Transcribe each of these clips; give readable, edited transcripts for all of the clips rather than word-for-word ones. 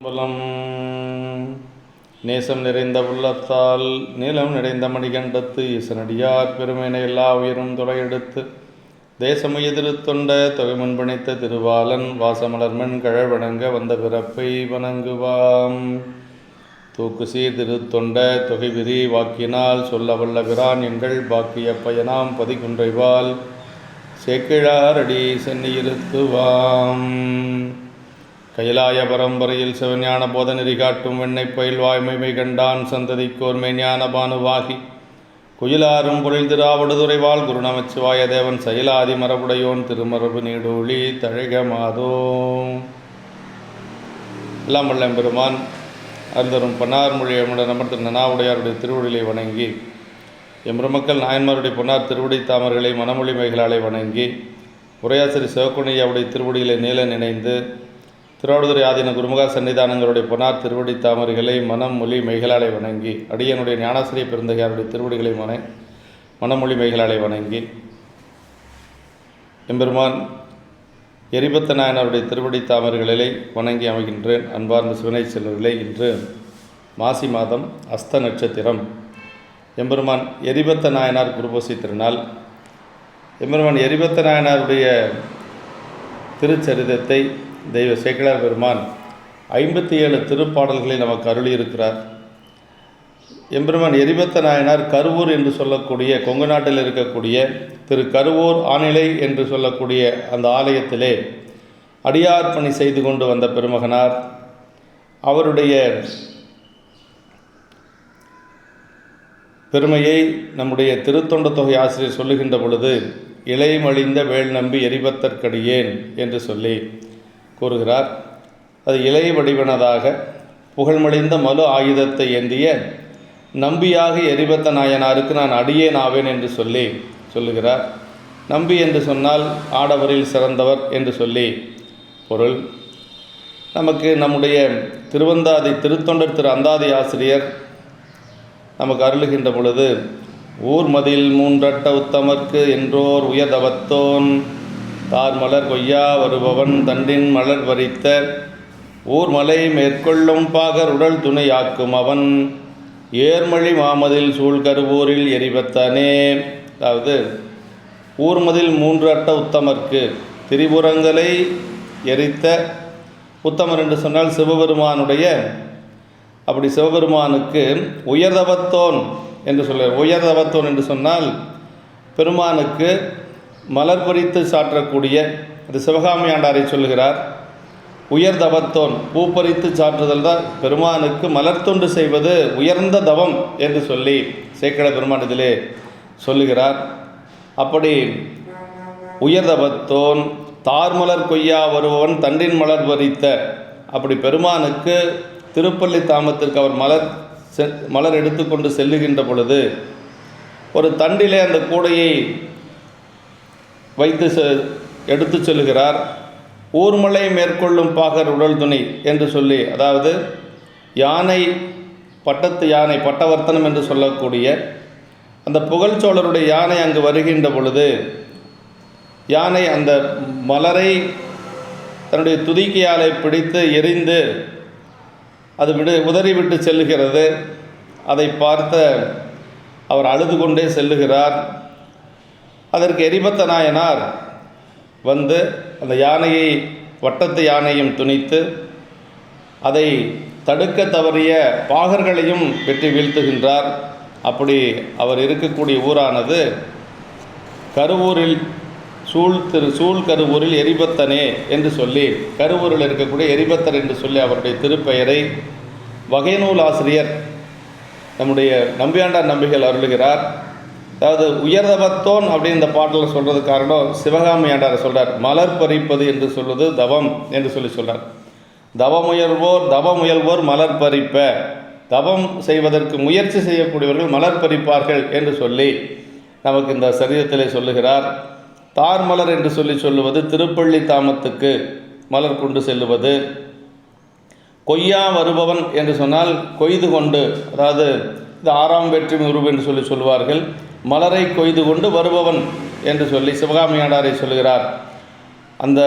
பலம் நேசம் நிறைந்த உள்ளத்தால் நீளம் நிறைந்த மணிகண்டத்து ஈசனடியார் பெருமையினை எல்லா உயிரும் தொலையெடுத்து தேசமை எதிர்த்தொண்ட தொகை முன்பணித்த திருவாளன் வாசமலர்மன் கழவணங்க வந்த பிறப்பை வணங்குவாம். தூக்கு சீர் திருத்தொண்ட தொகை விதி வாக்கினால் சொல்ல வல்ல பிரான் எங்கள் பாக்கிய பயனாம் பதிகுன்றைவால் சேக்கிழாரடி சென்னியிருத்துவாம். கைலாய பரம்பரையில் சிவஞான போத நெறி காட்டும் வெண்ணை பயில் வாய்மைமை கண்டான் சந்ததிக்கோர் மெய்ஞான பானுவாகி குயிலாரும் பொருள் திராவடுதுறைவாள் குரு நமச்சிவாய தேவன் செயலாதி மரபுடையோன் திருமரபு நீடூழி தழக மாதோ. எல்லாம் வல்ல பெருமான் அருந்தரும் பன்னார் மொழி எம்முடன் அமர்ந்த நனாவுடையாருடைய திருவடிகளை வணங்கி எம்பெருமக்கள் நாயன்மாருடைய பொன்னார் திருவடி தாமர்களை மனமொழி மைகளாலை வணங்கி உரையாசிரி சிவக்குணையாவுடைய திருவடிகளை நீல நினைந்து திருவாவடுதுறை ஆதீன குருமுக சன்னிதானங்களுடைய பொன்னார் திருவடி தாமரைகளை மனம் மொழி மைகளாலை வணங்கி அடியனுடைய ஞானாசிரிய பெருந்தகையாருடைய திருவடிகளை மனமொழி மைகளாலை வணங்கி எம்பெருமான் எரிபத்த நாயனாருடைய திருவடி தாமரைகளை வணங்கி அமைகின்றேன். அன்பார்ந்த சிவனை செல்வர்களே, இன்று மாசி மாதம் அஸ்த நட்சத்திரம். எம்பெருமான் எரிபத்த நாயனார் குருபூசை திருநாள். எம்பெருமான் எரிபத்த நாயனாருடைய திருச்சரிதத்தை தெய்வ சேக்கிழார் பெருமான் 57 திருப்பாடல்களை நமக்கு அருளியிருக்கிறார். எம்பெருமான் எரிபத்த நாயனார் கருவூர் என்று சொல்லக்கூடிய கொங்கு நாட்டில் இருக்கக்கூடிய திரு கருவூர் ஆநிலை என்று சொல்லக்கூடிய அந்த ஆலயத்திலே அடியார் பணி செய்து கொண்டு வந்த பெருமகனார். அவருடைய பெருமையை நம்முடைய திருத்தொண்ட தொகை ஆசிரியர் சொல்லுகின்ற பொழுது இலைமழிந்த வேள் நம்பி எரிபத்தற்கடியேன் என்று சொல்லி கூறுகிறார். அது இலை வடிவனதாக புகழ்மழிந்த மலு ஆயுதத்தை ஏந்திய நம்பியாக எரிபத்த நாயனாருக்கு நான் அடியேன் ஆவேன் என்று சொல்லி சொல்லுகிறார். நம்பி என்று சொன்னால் ஆடவரில் சிறந்தவர் என்று சொல்லி பொருள். நமக்கு நம்முடைய திருவந்தாதி திருத்தொண்டர் திரு அந்தாதி ஆசிரியர் நமக்கு அருளுகின்ற பொழுது ஊர் மதில் மூன்றட்ட உத்தமர்க்கு என்றோர் உயர்தவத்தோன் தார் மலர் கொய்யா வருபவன் தண்டின் மலர் வரித்த ஊர்மலை மேற்கொள்ளும் பாகர் உடல் துணையாக்கும் அவன் ஏர்மழி மாமதில் சூழ்கருவூரில் எரிபத்தானே. அதாவது ஊர்மதில் 3 அட்ட உத்தமர்க்கு திரிபுரங்களை எரித்த உத்தமர் என்று சொன்னால் சிவபெருமானுடைய, அப்படி சிவபெருமானுக்கு உயர்தவத்தோன் என்று சொல்ல. உயர்தவத்தோன் என்று சொன்னால் பெருமானுக்கு மலர் பறித்து சாற்றக்கூடிய, அது சிவகாமி ஆண்டாரை சொல்லுகிறார். உயர் தவத்தோன் பூ பறித்து சாற்றுதல் தான் பெருமானுக்கு மலர் தொண்டு செய்வது உயர்ந்த தவம் என்று சொல்லி சேக்கிழ பெருமான் இதிலே சொல்லுகிறார். அப்படி உயர்தவத்தோன் தார்மலர் கொய்யா வருபவன் தண்டின் மலர் பறித்த, அப்படி பெருமானுக்கு திருப்பள்ளி தாமத்திற்கு அவர் மலர் எடுத்துக்கொண்டு செல்லுகின்ற பொழுது ஒரு தண்டிலே அந்த கூடையை வைத்து எடுத்து செல்கிறார். ஊர்மலை மேற்கொள்ளும் பாகர் உடல் துணை என்று சொல்லி, அதாவது யானை, பட்டத்து யானை, பட்டவர்த்தனம் என்று சொல்லக்கூடிய அந்த புகழ்ச்சோழருடைய யானை அங்கு வருகின்ற பொழுது யானை அந்த மலரை தன்னுடைய துதிக்கையாலை பிடித்து எரிந்து அது உதறிவிட்டு செல்லுகிறது. அதை பார்த்த அவர் அழுது கொண்டே செல்லுகிறார். அதற்கு எரிபத்த நாயனார் வந்து அந்த யானையை, வட்டத்து யானையும் துணித்து அதை தடுக்க தவறிய பாகர்களையும் வெற்றி வீழ்த்துகின்றார். அப்படி அவர் இருக்கக்கூடிய ஊரானது கருவூரில் சூழ் கருவூரில் எரிபத்தனே என்று சொல்லி, கருவூரில் இருக்கக்கூடிய எரிபத்தர் என்று சொல்லி அவருடைய திருப்பெயரை வகைநூல் ஆசிரியர் நம்முடைய நம்பியாண்டார் நம்பிகள் அருளுகிறார். அதாவது உயர்தவத்தோன் அப்படின்னு இந்த பாட்டில் சொல்கிறது காரணம் சிவகாமி ஆண்டாரை சொல்கிறார். மலர் பறிப்பது என்று சொல்வது தவம் என்று சொல்கிறார். தவமுயல்வோர் மலர் பறிப்ப, தவம் செய்வதற்கு முயற்சி செய்யக்கூடியவர்கள் மலர் பறிப்பார்கள் என்று சொல்லி நமக்கு இந்த சரீரத்திலே சொல்லுகிறார். தார் மலர் என்று சொல்லுவது திருப்பள்ளி தாமத்துக்கு மலர் கொண்டு செல்லுவது. கொய்யா வருபவன் என்று சொன்னால் கொய்து கொண்டு, அதாவது இது 6ஆம் வேற்றுமை உருவு என்று சொல்லுவார்கள். மலரை கொய்து கொண்டு வருபவன் என்று சொல்லி சிவகாமி ஆண்டாரை சொல்லுகிறார். அந்த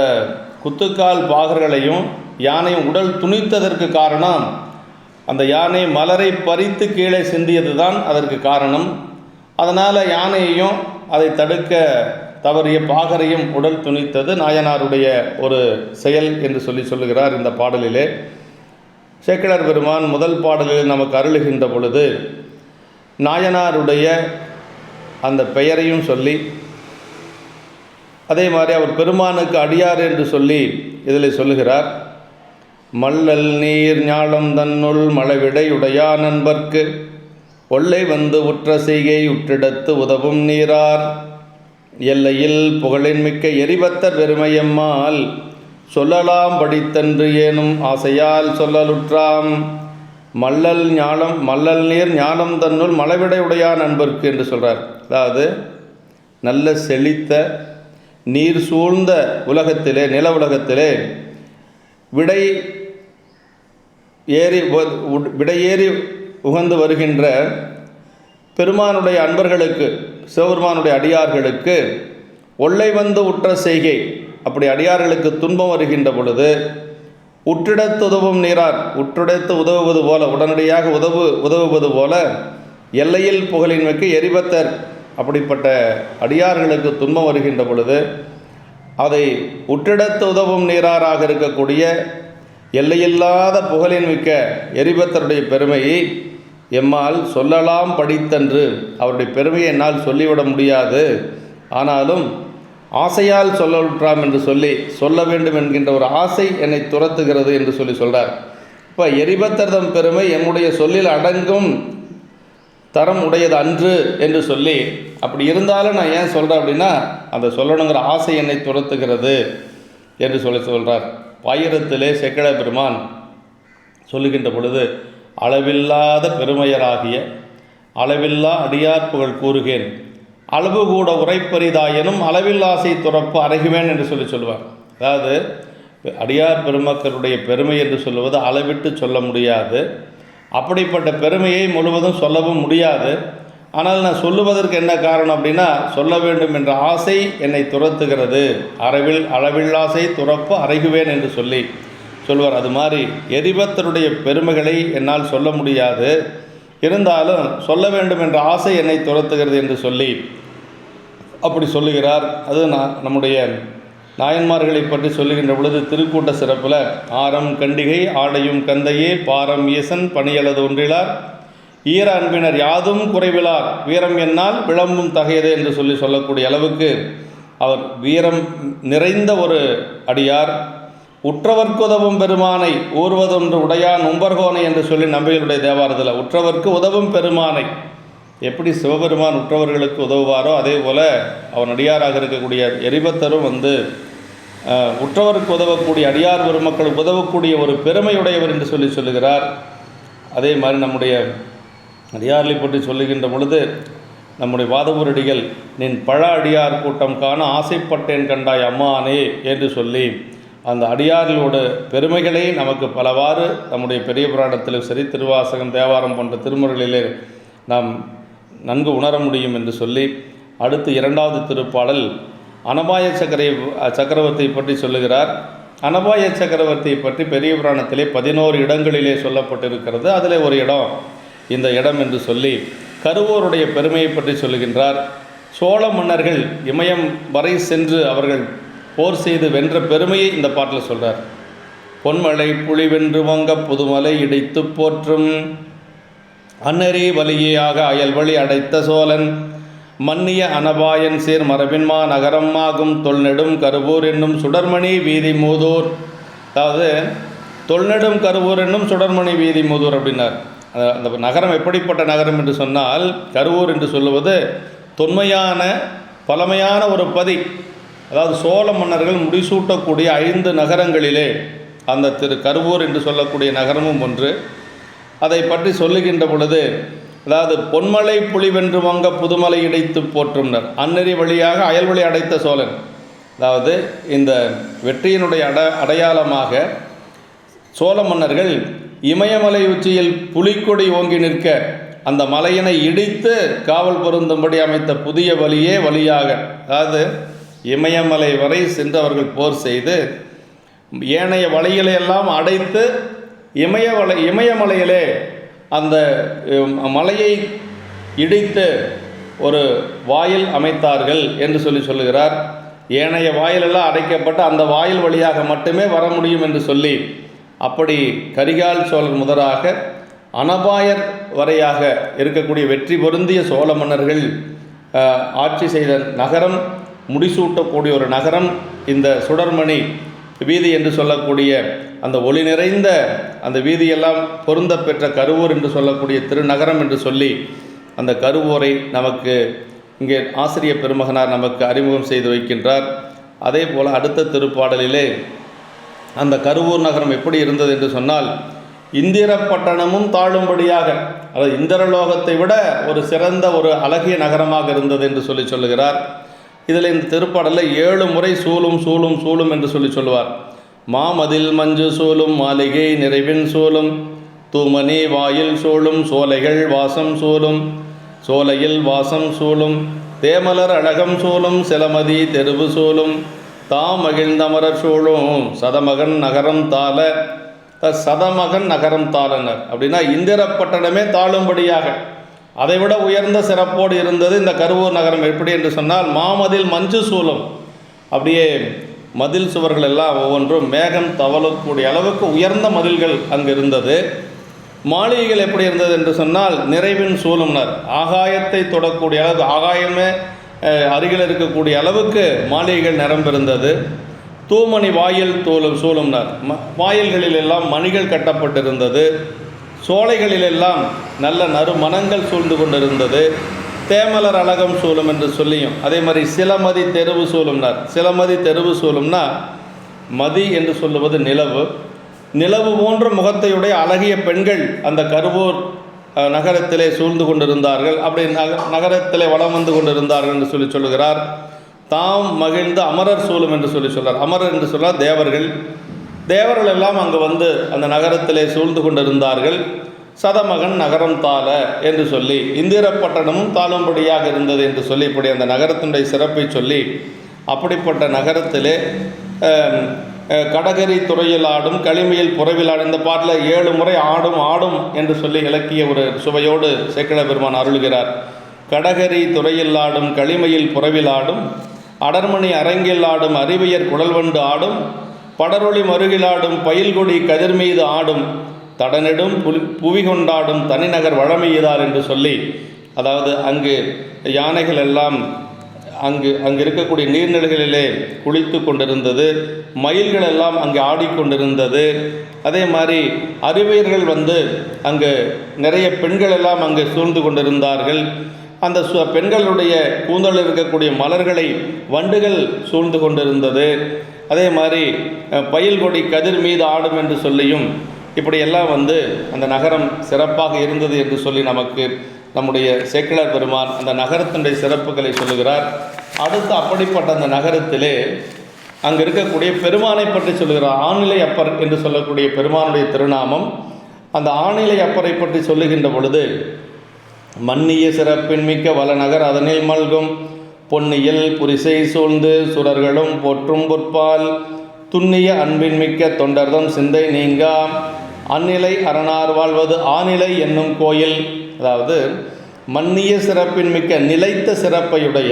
குத்துக்கால் பாகர்களையும் யானையும் உடல் துணித்ததற்கு காரணம் அந்த யானை மலரை பறித்து கீழே சிந்தியது தான் அதற்கு காரணம். அதனால் யானையையும் அதை தடுக்க தவறிய பாகரையும் உடல் துணித்தது நாயனாருடைய ஒரு செயல் என்று சொல்லுகிறார் இந்த பாடலிலே. சேக்கிழார் பெருமான் முதல் பாடலில் நமக்கு அருளுகின்ற பொழுது நாயனாருடைய அந்த பெயரையும் சொல்லி, அதே மாதிரி அவர் பெருமானுக்கு அடியார் என்று சொல்லி இதில் சொல்லுகிறார். மல்லல் நீர் ஞாலம் தன்னுள் மழவிடையுடையா நண்பர்க்கு ஒல்லை வந்து உற்ற செய்கை உற்றிடத்து உதவும் நீரார் எல்லையில் புகழின் மிக்க எரிபத்தர் பெருமையம்மாள் சொல்லலாம் படித்தன்று ஏனும் ஆசையால் சொல்லலுற்றாம். மல்லல் நீர் ஞானம் தன்னுள் மழவிடையுடையா நண்பர்க்கு என்று சொல்கிறார். அதாவது நல்ல செழித்த நீர் சூழ்ந்த உலகத்திலே, நில உலகத்திலே விடையேறி உகந்து வருகின்ற பெருமானுடைய அன்பர்களுக்கு, சிவபெருமானுடைய அடியார்களுக்கு ஒல்லை வந்து உற்ற செய்கை, அப்படி அடியார்களுக்கு துன்பம் வருகின்ற பொழுது உற்றிடத்து உதவும் நீரார், உற்றிடத்து உதவுவது போல, உடனடியாக உதவுவது போல எல்லையில் புகழின் மிக்க எரிபத்தர், அப்படிப்பட்ட அடியார்களுக்கு துன்பம் வருகின்ற பொழுது அதை உற்றிடத்து உதவும் நீராராக இருக்கக்கூடிய எல்லையில்லாத புகழின் மிக்க எரிபத்தருடைய பெருமையை எம்மால் சொல்லலாம் படித்தன்று, அவருடைய பெருமையை என்னால் சொல்லிவிட முடியாது, ஆனாலும் ஆசையால் சொல்லலுற்றாம் என்று சொல்ல வேண்டும் என்கின்ற ஒரு ஆசை என்னை துரத்துகிறது என்று சொல்கிறார். இப்போ எரிபத்தர்தம் பெருமை என்னுடைய சொல்லில் அடங்கும் தரம் உடையது அன்று என்று சொல்லி, அப்படி இருந்தாலும் நான் ஏன் சொல்கிறேன் அப்படின்னா, அந்த சொல்லணுங்கிற ஆசை என்னை துரத்துகிறது என்று சொல்கிறார். பாயிரத்திலே சேக்கிழார் பெருமான் சொல்லுகின்ற பொழுது, அளவில்லாத பெருமையராகிய அளவில்லா அடியார் புகழ் கூறுகேன், அளவு கூட உரைப்பரிதாயனும் அளவில் ஆசை துறப்பு அறைகுவேன் என்று சொல்லுவார். அதாவது அடியார் பெருமக்களுடைய பெருமை என்று சொல்லுவது அளவிட்டு சொல்ல முடியாது, அப்படிப்பட்ட பெருமையை முழுவதும் சொல்லவும் முடியாது. ஆனால் நான் சொல்லுவதற்கு என்ன காரணம் அப்படின்னா, சொல்ல வேண்டும் என்ற ஆசை என்னை துரத்துகிறது, அளவில்லாசை துறப்பு அறைகுவேன் என்று சொல்வார். அது மாதிரி எரிபத்தருடைய பெருமைகளை என்னால் சொல்ல முடியாது, இருந்தாலும் சொல்ல வேண்டும் என்ற ஆசை என்னை துரத்துகிறது என்று அப்படி சொல்லுகிறார். அது நம்முடைய நாயன்மார்களை பற்றி சொல்லுகின்ற பொழுது திருக்கூட்ட சிறப்பில் ஆரம் கண்டிகை ஆடையும் கந்தையே பாரம் ஈசன் பணியலது ஒன்றிலார் ஈர அன்பினர் யாதும் குறைவிலார் வீரம் என்னால் விளம்பும் தகையது என்று சொல்லக்கூடிய அளவுக்கு அவர் வீரம் நிறைந்த ஒரு அடியார். உற்றவர்க்கு உதவும் பெருமானை ஊர்வதொன்று உடையான் உம்பர்கோனை என்று சொல்லி நம்பிகளுடைய தேவாரத்தில் உற்றவர்க்கு உதவும் பெருமானை, எப்படி சிவபெருமான் உற்றவர்களுக்கு உதவுவாரோ அதே போல் அவன் அடியாராக இருக்கக்கூடிய எரிபத்தரும் உற்றவருக்கு உதவக்கூடிய அடியார் பெருமக்களுக்கு உதவக்கூடிய ஒரு பெருமையுடையவர் என்று சொல்லுகிறார். அதே மாதிரி நம்முடைய அடியார்களை பற்றி சொல்லுகின்ற பொழுது நம்முடைய வாதவூரடிகள் நின் பழ அடியார் கூட்டம் காண ஆசைப்பட்டேன் கண்டாய் அம்மானே என்று சொல்லி அந்த அடியார்களோட பெருமைகளை நமக்கு பலவாறு நம்முடைய பெரிய புராணத்திலும் சரி, திருவாசகம், தேவாரம் போன்ற திருமுறைகளிலே நாம் நன்கு உணர முடியும் என்று சொல்லி, அடுத்து இரண்டாவது திருப்பாடல் அனபாய சக்கரவர்த்தியை பற்றி சொல்லுகிறார். அனபாய சக்கரவர்த்தியை பற்றி பெரிய புராணத்திலே 11 இடங்களிலே சொல்லப்பட்டிருக்கிறது. அதில் ஒரு இடம் இந்த இடம் என்று சொல்லி கருவூருடைய பெருமையை பற்றி சொல்லுகின்றார். சோழ மன்னர்கள் இமயம் வரை சென்று அவர்கள் போர் செய்து வென்ற பெருமையை இந்த பாட்டில் சொல்கிறார். பொன்மலை புலிவென்று வங்க புதுமலை இடைத்து போற்றும் அன்னரே வலியாக அயல்வழி அடைத்த சோழன் மன்னிய அனபாயன் சேர் மரபின்மா நகரம் ஆகும் தொல்நெடும் கருவூர் என்னும் சுடர்மணி வீதி மூதூர். அதாவது தொல்நெடும் கருவூர் என்னும் சுடர்மணி வீதி மூதூர் அப்படின்னார். அந்த நகரம் எப்படிப்பட்ட நகரம் என்று சொன்னால், கருவூர் என்று சொல்லுவது தொன்மையான பழமையான ஒரு பதி. அதாவது சோழ மன்னர்கள் முடிசூட்டக்கூடிய 5 நகரங்களிலே அந்த கருவூர் என்று சொல்லக்கூடிய நகரமும் ஒன்று. அதை பற்றி சொல்லுகின்ற பொழுது, அதாவது பொன்மலை புலிவென்று வங்க புதுமலை இடைத்து போற்றும்னர் அந்நெறி வழியாக அயல்வழி அடைத்த சோழன். அதாவது இந்த வெற்றியினுடைய அடையாளமாக சோழ மன்னர்கள் இமயமலை உச்சியில் புலிக்கொடி ஓங்கி நிற்க அந்த மலையினை இடித்து காவல் பொருந்தும்படி அமைத்த புதிய வழியாக, அதாவது இமயமலை வரை சென்று அவர்கள் போர் செய்து ஏனைய வழிகளை எல்லாம் அடைத்து இமயமலையிலே அந்த மலையை இடித்து ஒரு வாயில் அமைத்தார்கள் என்று சொல்லுகிறார். ஏனைய வாயிலெல்லாம் அடைக்கப்பட்டு அந்த வாயில் வழியாக மட்டுமே வர முடியும் என்று சொல்லி, அப்படி கரிகால் சோழர் முதலாக அனபாயர் வரையாக இருக்கக்கூடிய வெற்றி பொருந்திய சோழ மன்னர்கள் ஆட்சி செய்த நகரம், முடிசூட்டக்கூடிய ஒரு நகரம் இந்த சுடர்மணி வீதி என்று சொல்லக்கூடிய அந்த ஒளி நிறைந்த அந்த வீதியெல்லாம் பொருந்த பெற்ற கருவூர் என்று சொல்லக்கூடிய திருநகரம் என்று சொல்லி அந்த கருவூரை நமக்கு இங்கே ஆசிரிய பெருமகனார் நமக்கு அறிமுகம் செய்து வைக்கின்றார். அதே போல் அடுத்த திருப்பாடலிலே அந்த கருவூர் நகரம் எப்படி இருந்தது என்று சொன்னால், இந்திரப்பட்டணமும் தாழும்படியாக, அதாவது இந்திரலோகத்தை விட ஒரு சிறந்த ஒரு அழகிய நகரமாக இருந்தது என்று சொல்லுகிறார். இதில் இந்த திருப்பாடலில் 7 முறை சூழும் சூழும் சூழும் என்று சொல்லுவார். மாமதில் மஞ்சு சூழும் மாளிகை நிறைவின் சூழும் தூமணி வாயில் சூழும் சோலைகள் வாசம் சூழும் சோலையில் வாசம் சூழும் தேமலர் அழகம் சூழும் சிலமதி தெருவு சூழும் தாம் மகிழ்ந்தமரர் சூழும் சதமகன் நகரம் தாள. சதமகன் நகரம் தாளனர் அப்படின்னா இந்திரப்பட்டணமே தாழும்படியாக அதைவிட உயர்ந்த சிறப்போடு இருந்தது இந்த கருவூர் நகரம். எப்படி என்று சொன்னால், மாமதில் மஞ்சு சூழும், அப்படியே மதில் சுவர்கள் எல்லாம் ஒவ்வொன்றும் மேகம் தவழக்கூடிய அளவுக்கு உயர்ந்த மதில்கள் அங்கு இருந்தது. மாளிகைகள் எப்படி இருந்தது என்று சொன்னால், நிறைவின் சூழும்னர், ஆகாயத்தை தொடக்கூடிய அளவுக்கு, ஆகாயமே அருகில் இருக்கக்கூடிய அளவுக்கு மாளிகைகள் நிரம்பிருந்தது. தூமணி வாயில் சூழும்னர், வாயில்களில் எல்லாம் மணிகள் கட்டப்பட்டிருந்தது. சோலைகளிலெல்லாம் நல்ல நறுமணங்கள் சூழ்ந்து கொண்டிருந்தது. தேமலர் அழகம் சூழும் என்று சொல்லியும் அதே மாதிரி சிலமதி தெருவு சூழும்னார். சிலமதி தெருவு சூழும்னா, மதி என்று சொல்லுவது நிலவு. நிலவு போன்ற முகத்தையுடைய அழகிய பெண்கள் அந்த கருவூர் நகரத்திலே சூழ்ந்து கொண்டிருந்தார்கள். அப்படி நகரத்திலே வலம் வந்து கொண்டிருந்தார்கள் என்று சொல்லுகிறார். தாம் மகிழ்ந்து அமரர் சூழும் என்று சொல்கிறார். அமரர் என்று சொன்னால் தேவர்கள். தேவர்கள் எல்லாம் அங்கு வந்து அந்த நகரத்திலே சூழ்ந்து கொண்டிருந்தார்கள். சதமகன் நகரம் தாள என்று சொல்லி இந்திரப்பட்டணமும் தாழும்படியாக இருந்தது என்று சொல்லி இப்படி அந்த நகரத்தினுடைய சிறப்பை சொல்லி, அப்படிப்பட்ட நகரத்திலே கடகரி துறையில் ஆடும் களிமையில் புறவில் ஆடும். இந்த பாட்டில் 7 முறை ஆடும் ஆடும் என்று சொல்லி இலக்கிய ஒரு சுவையோடு சேக்கிழார் பெருமான் அருள்கிறார். கடகரி துறையில் ஆடும் களிமையில் புறவில் ஆடும் அடர்மணி அரங்கில் ஆடும் அறிவியர் குழல்வண்டு ஆடும் படரொளி மருகிலாடும் பயில்கொடி கதிர் மீது ஆடும் தடனெடும் புவி கொண்டாடும் தனிநகர் வழமையுதார் என்று சொல்லி, அதாவது அங்கு யானைகள் எல்லாம் அங்கு இருக்கக்கூடிய நீர்நிலைகளிலே குளித்து கொண்டிருந்தது. மயில்கள் எல்லாம் அங்கே ஆடிக்கொண்டிருந்தது. அதே மாதிரி அறிவியர்கள் வந்து அங்கு நிறைய பெண்கள் எல்லாம் அங்கு சூழ்ந்து கொண்டிருந்தார்கள். அந்த பெண்களுடைய கூந்தலில் இருக்கக்கூடிய மலர்களை வண்டுகள் சூழ்ந்து கொண்டிருந்தது. அதே மாதிரி பயில்கொடி கதிர் மீது ஆடும் என்று சொல்லியும் இப்படியெல்லாம் வந்து அந்த நகரம் சிறப்பாக இருந்தது என்று சொல்லி நமக்கு நம்முடைய சேக்கிழார் பெருமான் அந்த நகரத்தினுடைய சிறப்புகளை சொல்லுகிறார். அடுத்து அப்படிப்பட்ட அந்த நகரத்திலே அங்கு இருக்கக்கூடிய பெருமானை பற்றி சொல்லுகிறார். ஆணிலை அப்பர் என்று சொல்லக்கூடிய பெருமானுடைய திருநாமம். அந்த ஆணிலை அப்பரை பற்றி சொல்லுகின்ற பொழுது, மன்னிய சிறப்பின் மிக்க வளநகர் அதனில் மல்கும் பொன்னியல் புரிசை சூழ்ந்து சுரர்களும் போற்றும் பொற்பால் துண்ணிய அன்பின் மிக்க தொண்டர்தம் சிந்தை நீங்கா அந்நிலை அரணார் வாழ்வது ஆநிலை என்னும் கோயில். அதாவது மன்னிய சிறப்பின் மிக்க நிலைத்த சிறப்பையுடைய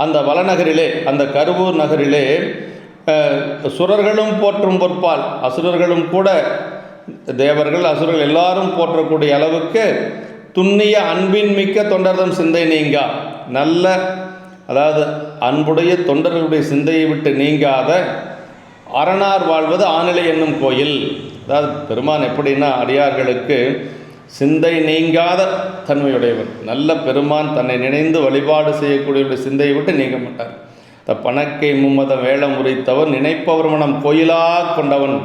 அந்த வளநகரிலே, அந்த கருவூர் நகரிலே சுரர்களும் போற்றும் பொற்பால், அசுரர்களும் கூட, தேவர்கள் அசுரர்கள் எல்லாரும் போற்றக்கூடிய அளவுக்கு துண்ணிய அன்பின் மிக்க தொண்டர்தம் சிந்தை நீங்கா, நல்ல, அதாவது அன்புடைய தொண்டர்களுடைய சிந்தையை விட்டு நீங்காத அரணார் வாழ்வது ஆநிலை என்னும் கோயில். அதாவது பெருமான் எப்படின்னா அடியார்களுக்கு சிந்தை நீங்காத தன்மையுடையவர். நல்ல பெருமான் தன்னை நினைந்து வழிபாடு செய்யக்கூடியவருடைய சிந்தையை விட்டு நீங்க மாட்டார். பணக்கை மும்மதம் வேளம் உரைத்தவன் நினைப்பவர் மனம் கோயிலா கொண்டவன்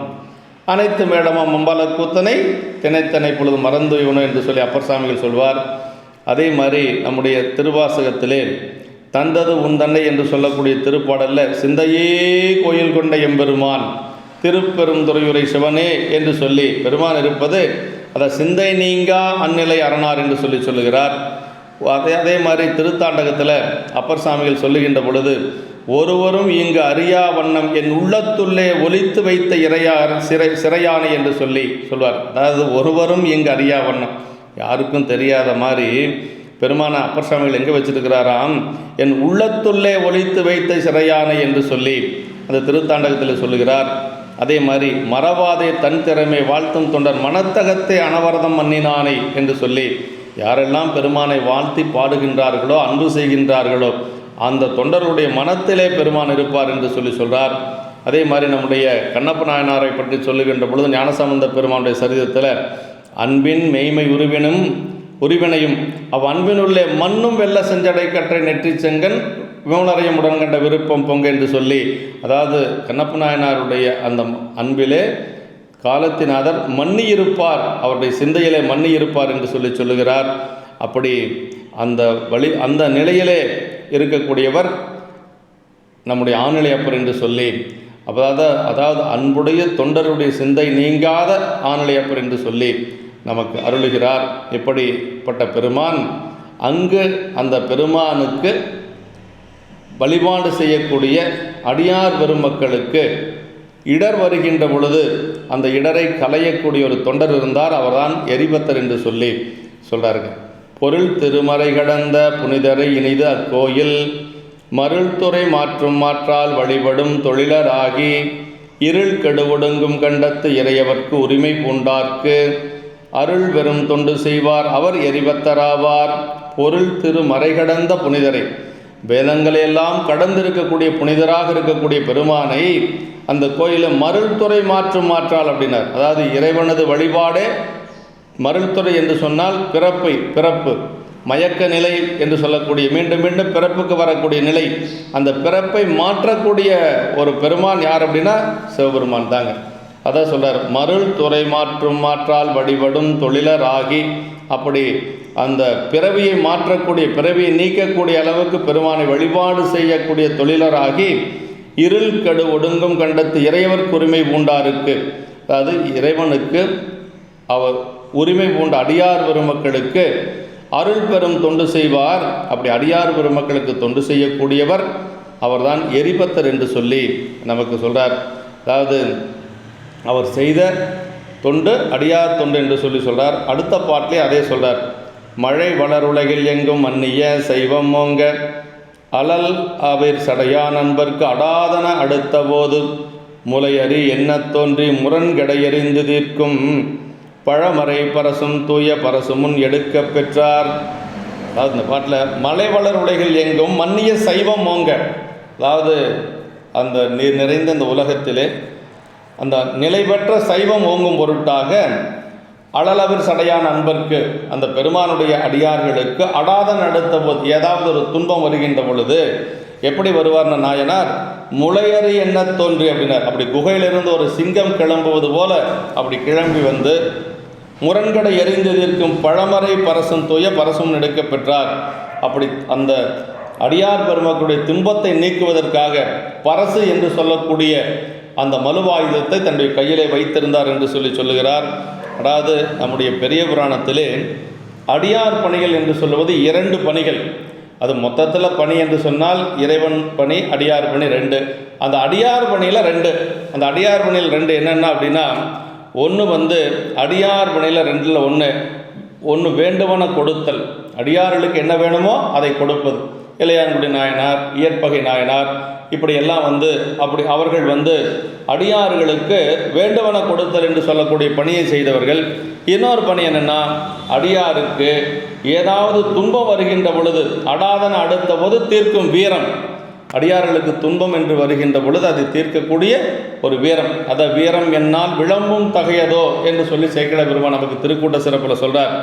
அனைத்து மேடமும் மம்பல கூத்தனை தினைத்தனை பொழுது மறந்து இவனோ என்று சொல்லி அப்பர் சாமிகள் சொல்வார். அதே மாதிரி நம்முடைய திருவாசகத்திலே தந்தது உன் தன்னை என்று சொல்லக்கூடிய திருப்பாடலில் சிந்தையே கோயில் கொண்ட எம்பெருமான் திருப்பெருந்துறையுரை சிவனே என்று சொல்லி பெருமான் இருப்பது அதை சிந்தை நீங்கா அந்நிலை அரணார் என்று சொல்லுகிறார். அதே மாதிரி திருத்தாண்டகத்தில் அப்பர் சாமிகள் சொல்லுகின்ற பொழுது ஒருவரும் இங்கு அறியா வண்ணம் என் உள்ளத்துள்ளே ஒலித்து வைத்த சிறையானை என்று சொல்வார். அதாவது ஒருவரும் இங்கு அறியா வண்ணம், யாருக்கும் தெரியாத மாதிரி பெருமான அப்பர் சுவாமிகள் எங்கே வச்சிருக்கிறாராம், என் உள்ளத்துள்ளே ஒலித்து வைத்த சிறையானை என்று சொல்லி அந்த திருத்தாண்டகத்தில் சொல்லுகிறார். அதே மாதிரி மறவாதே தன் திறமை வாழ்த்தும் தொண்டர் மனத்தகத்தை அனவரதம் மன்னினானை என்று சொல்லி யாரெல்லாம் பெருமானை வாழ்த்தி பாடுகின்றார்களோ அன்பு செய்கின்றார்களோ அந்த தொண்டருடைய மனத்திலே பெருமான் இருப்பார் என்று சொல்கிறார். அதே மாதிரி நம்முடைய கண்ணப்ப நாயனாரை பற்றி சொல்லுகின்ற பொழுது ஞானசம்பந்த பெருமானுடைய சரிதத்தில் அன்பின் மெய்மை உருவினையும் அன்பினுள்ளே மண்ணும் வெள்ள செஞ்சடை கற்றை நெற்றி செங்கன் விமலரையும் உடன் கண்ட விருப்பம் பொங்க என்று சொல்லி, அதாவது கண்ணப்ப நாயனாருடைய அந்த அன்பிலே காலத்தினாதர் மன்னி இருப்பார், அவருடைய சிந்தையிலே மன்னி இருப்பார் என்று சொல்லுகிறார். அப்படி அந்த நிலையிலே இருக்கக்கூடியவர் நம்முடைய ஆநிலையப்பர் என்று சொல்லி, அதாவது அன்புடைய தொண்டருடைய சிந்தை நீங்காத ஆநிலையப்பர் என்று சொல்லி நமக்கு அருளுகிறார். இப்படிப்பட்ட பெருமான் அங்கு அந்த பெருமானுக்கு வழிபாடு செய்யக்கூடிய அடியார் பெருமக்களுக்கு இடர் வருகின்ற பொழுது அந்த இடரை களையக்கூடிய ஒரு தொண்டர் இருந்தார், அவர்தான் எரிபத்தர் என்று சொல்கிறார்கள். பொருள் திருமறை கடந்த புனிதரை இனிது அக்கோயில் மருள்துறை மாற்றால் வழிபடும் தொழிலராகி இருள் கெடுவொடுங்கும் கண்டத்து இறையவர்க்கு உரிமை பூண்டார்க்கு அருள் பெரும் தொண்டு செய்வார் அவர் எரிபத்தராவார். பொருள் திருமறை கடந்த புனிதரை, வேதங்களையெல்லாம் கடந்திருக்கக்கூடிய புனிதராக இருக்கக்கூடிய பெருமானை அந்த கோயிலில் மருள்துறை மாற்றால் அப்படின்னார். அதாவது இறைவனது வழிபாடே மருள்துறை என்று சொன்னால் பிறப்பு மயக்க நிலை என்று சொல்லக்கூடிய மீண்டும் மீண்டும் பிறப்புக்கு வரக்கூடிய நிலை, அந்த பிறப்பை மாற்றக்கூடிய ஒரு பெருமான் யார் அப்படின்னா சிவபெருமான் தாங்க. அதான் சொல்கிறார், மருள்துறை மாற்றால் வழிபடும் தொழிலராகி. அப்படி அந்த பிறவியை மாற்றக்கூடிய பிறவியை நீக்கக்கூடிய அளவுக்கு பெருமானை வழிபாடு செய்யக்கூடிய தொழிலராகி இருள் கெடு ஒடுங்கும் கண்டத்து இறையவர்க்கு உரிமை பூண்டாருக்கு, அதாவது இறைவனுக்கு அவர் உரிமை பூண்ட அடியார் பெருமக்களுக்கு அருள் பெரும் தொண்டு செய்வார். அப்படி அடியார் பெருமக்களுக்கு தொண்டு செய்யக்கூடியவர் அவர்தான் எரிபத்தர் என்று சொல்லி நமக்கு சொல்கிறார். அதாவது அவர் செய்த தொண்டு அடியார் தொண்டு என்று சொல்கிறார். அடுத்த பாட்டிலே அதே சொல்கிறார், மழை வளருலகில் எங்கும் மன்னிய செய்வம் மோங்க அலல் அவர் சடையா நண்பர்க்கு அடாதன அடுத்த போது முளையறி என்ன தோன்றி முரண்கடையறிந்து தீர்க்கும் பழமறை பரசும் தூய பரசுமுன் எடுக்க பெற்றார். அதாவது இந்த பாட்டில் மலை வளர் உலகில் எங்கும் மன்னிய சைவம் மோங்க, அதாவது அந்த நீர் நிறைந்த இந்த உலகத்திலே அந்த நிலை பெற்ற சைவம் ஓங்கும் பொருட்டாக அழலவர் சடையான் அன்பர்க்கு அந்த பெருமானுடைய அடியார்களுக்கு அடாதன் அடுத்த போது ஏதாவது ஒரு துன்பம் வருகின்ற பொழுது எப்படி வருவார்னா நாயனார் முளையறி என்ன தோன்றி அப்படின்னார். அப்படி குகையிலிருந்து ஒரு சிங்கம் கிளம்புவது போல அப்படி கிளம்பி வந்து முரண்கடை எறிந்திருக்கும் பழமறை பரசும் தூய பரசும் எடுக்க பெற்றார். அப்படி அந்த அடியார் பெருமக்களுடைய துன்பத்தை நீக்குவதற்காக பரசு என்று சொல்லக்கூடிய அந்த மலுவாயுதத்தை தன்னுடைய கையிலே வைத்திருந்தார் என்று சொல்லுகிறார். அதாவது நம்முடைய பெரிய புராணத்திலே அடியார் பணிகள் என்று சொல்லுவது 2 பணிகள். அது மொத்தத்தில் பணி என்று சொன்னால் இறைவன் பணி அடியார் பணி 2. அந்த அடியார் பணியில் 2, அந்த அடியார் பணியில் 2 என்னென்ன அப்படின்னா, ஒன்று அடியார் பணியில் 2ல் ஒன்று வேண்டுவன கொடுத்தல், அடியார்களுக்கு என்ன வேணுமோ அதை கொடுப்பது. இளையான்குடி நாயனார், இயற்பகை நாயனார் இப்படி எல்லாம் அப்படி அவர்கள் அடியார்களுக்கு வேண்டுவன கொடுத்தல் என்று சொல்லக்கூடிய பணியை செய்தவர்கள். இன்னொரு பணி என்னென்னா, அடியாருக்கு ஏதாவது துன்பம் வருகின்ற பொழுது அடாதன அடுத்த போது தீர்க்கும் வீரம். அடியார்களுக்கு துன்பம் என்று வருகின்ற பொழுது அதை தீர்க்கக்கூடிய ஒரு வீரம், அதை வீரம் என்னால் விளம்பும் தகையதோ என்று சொல்லி சேக்கிழ பெருமான் நமக்கு திருக்கூட்ட சிறப்பில் சொல்கிறார்.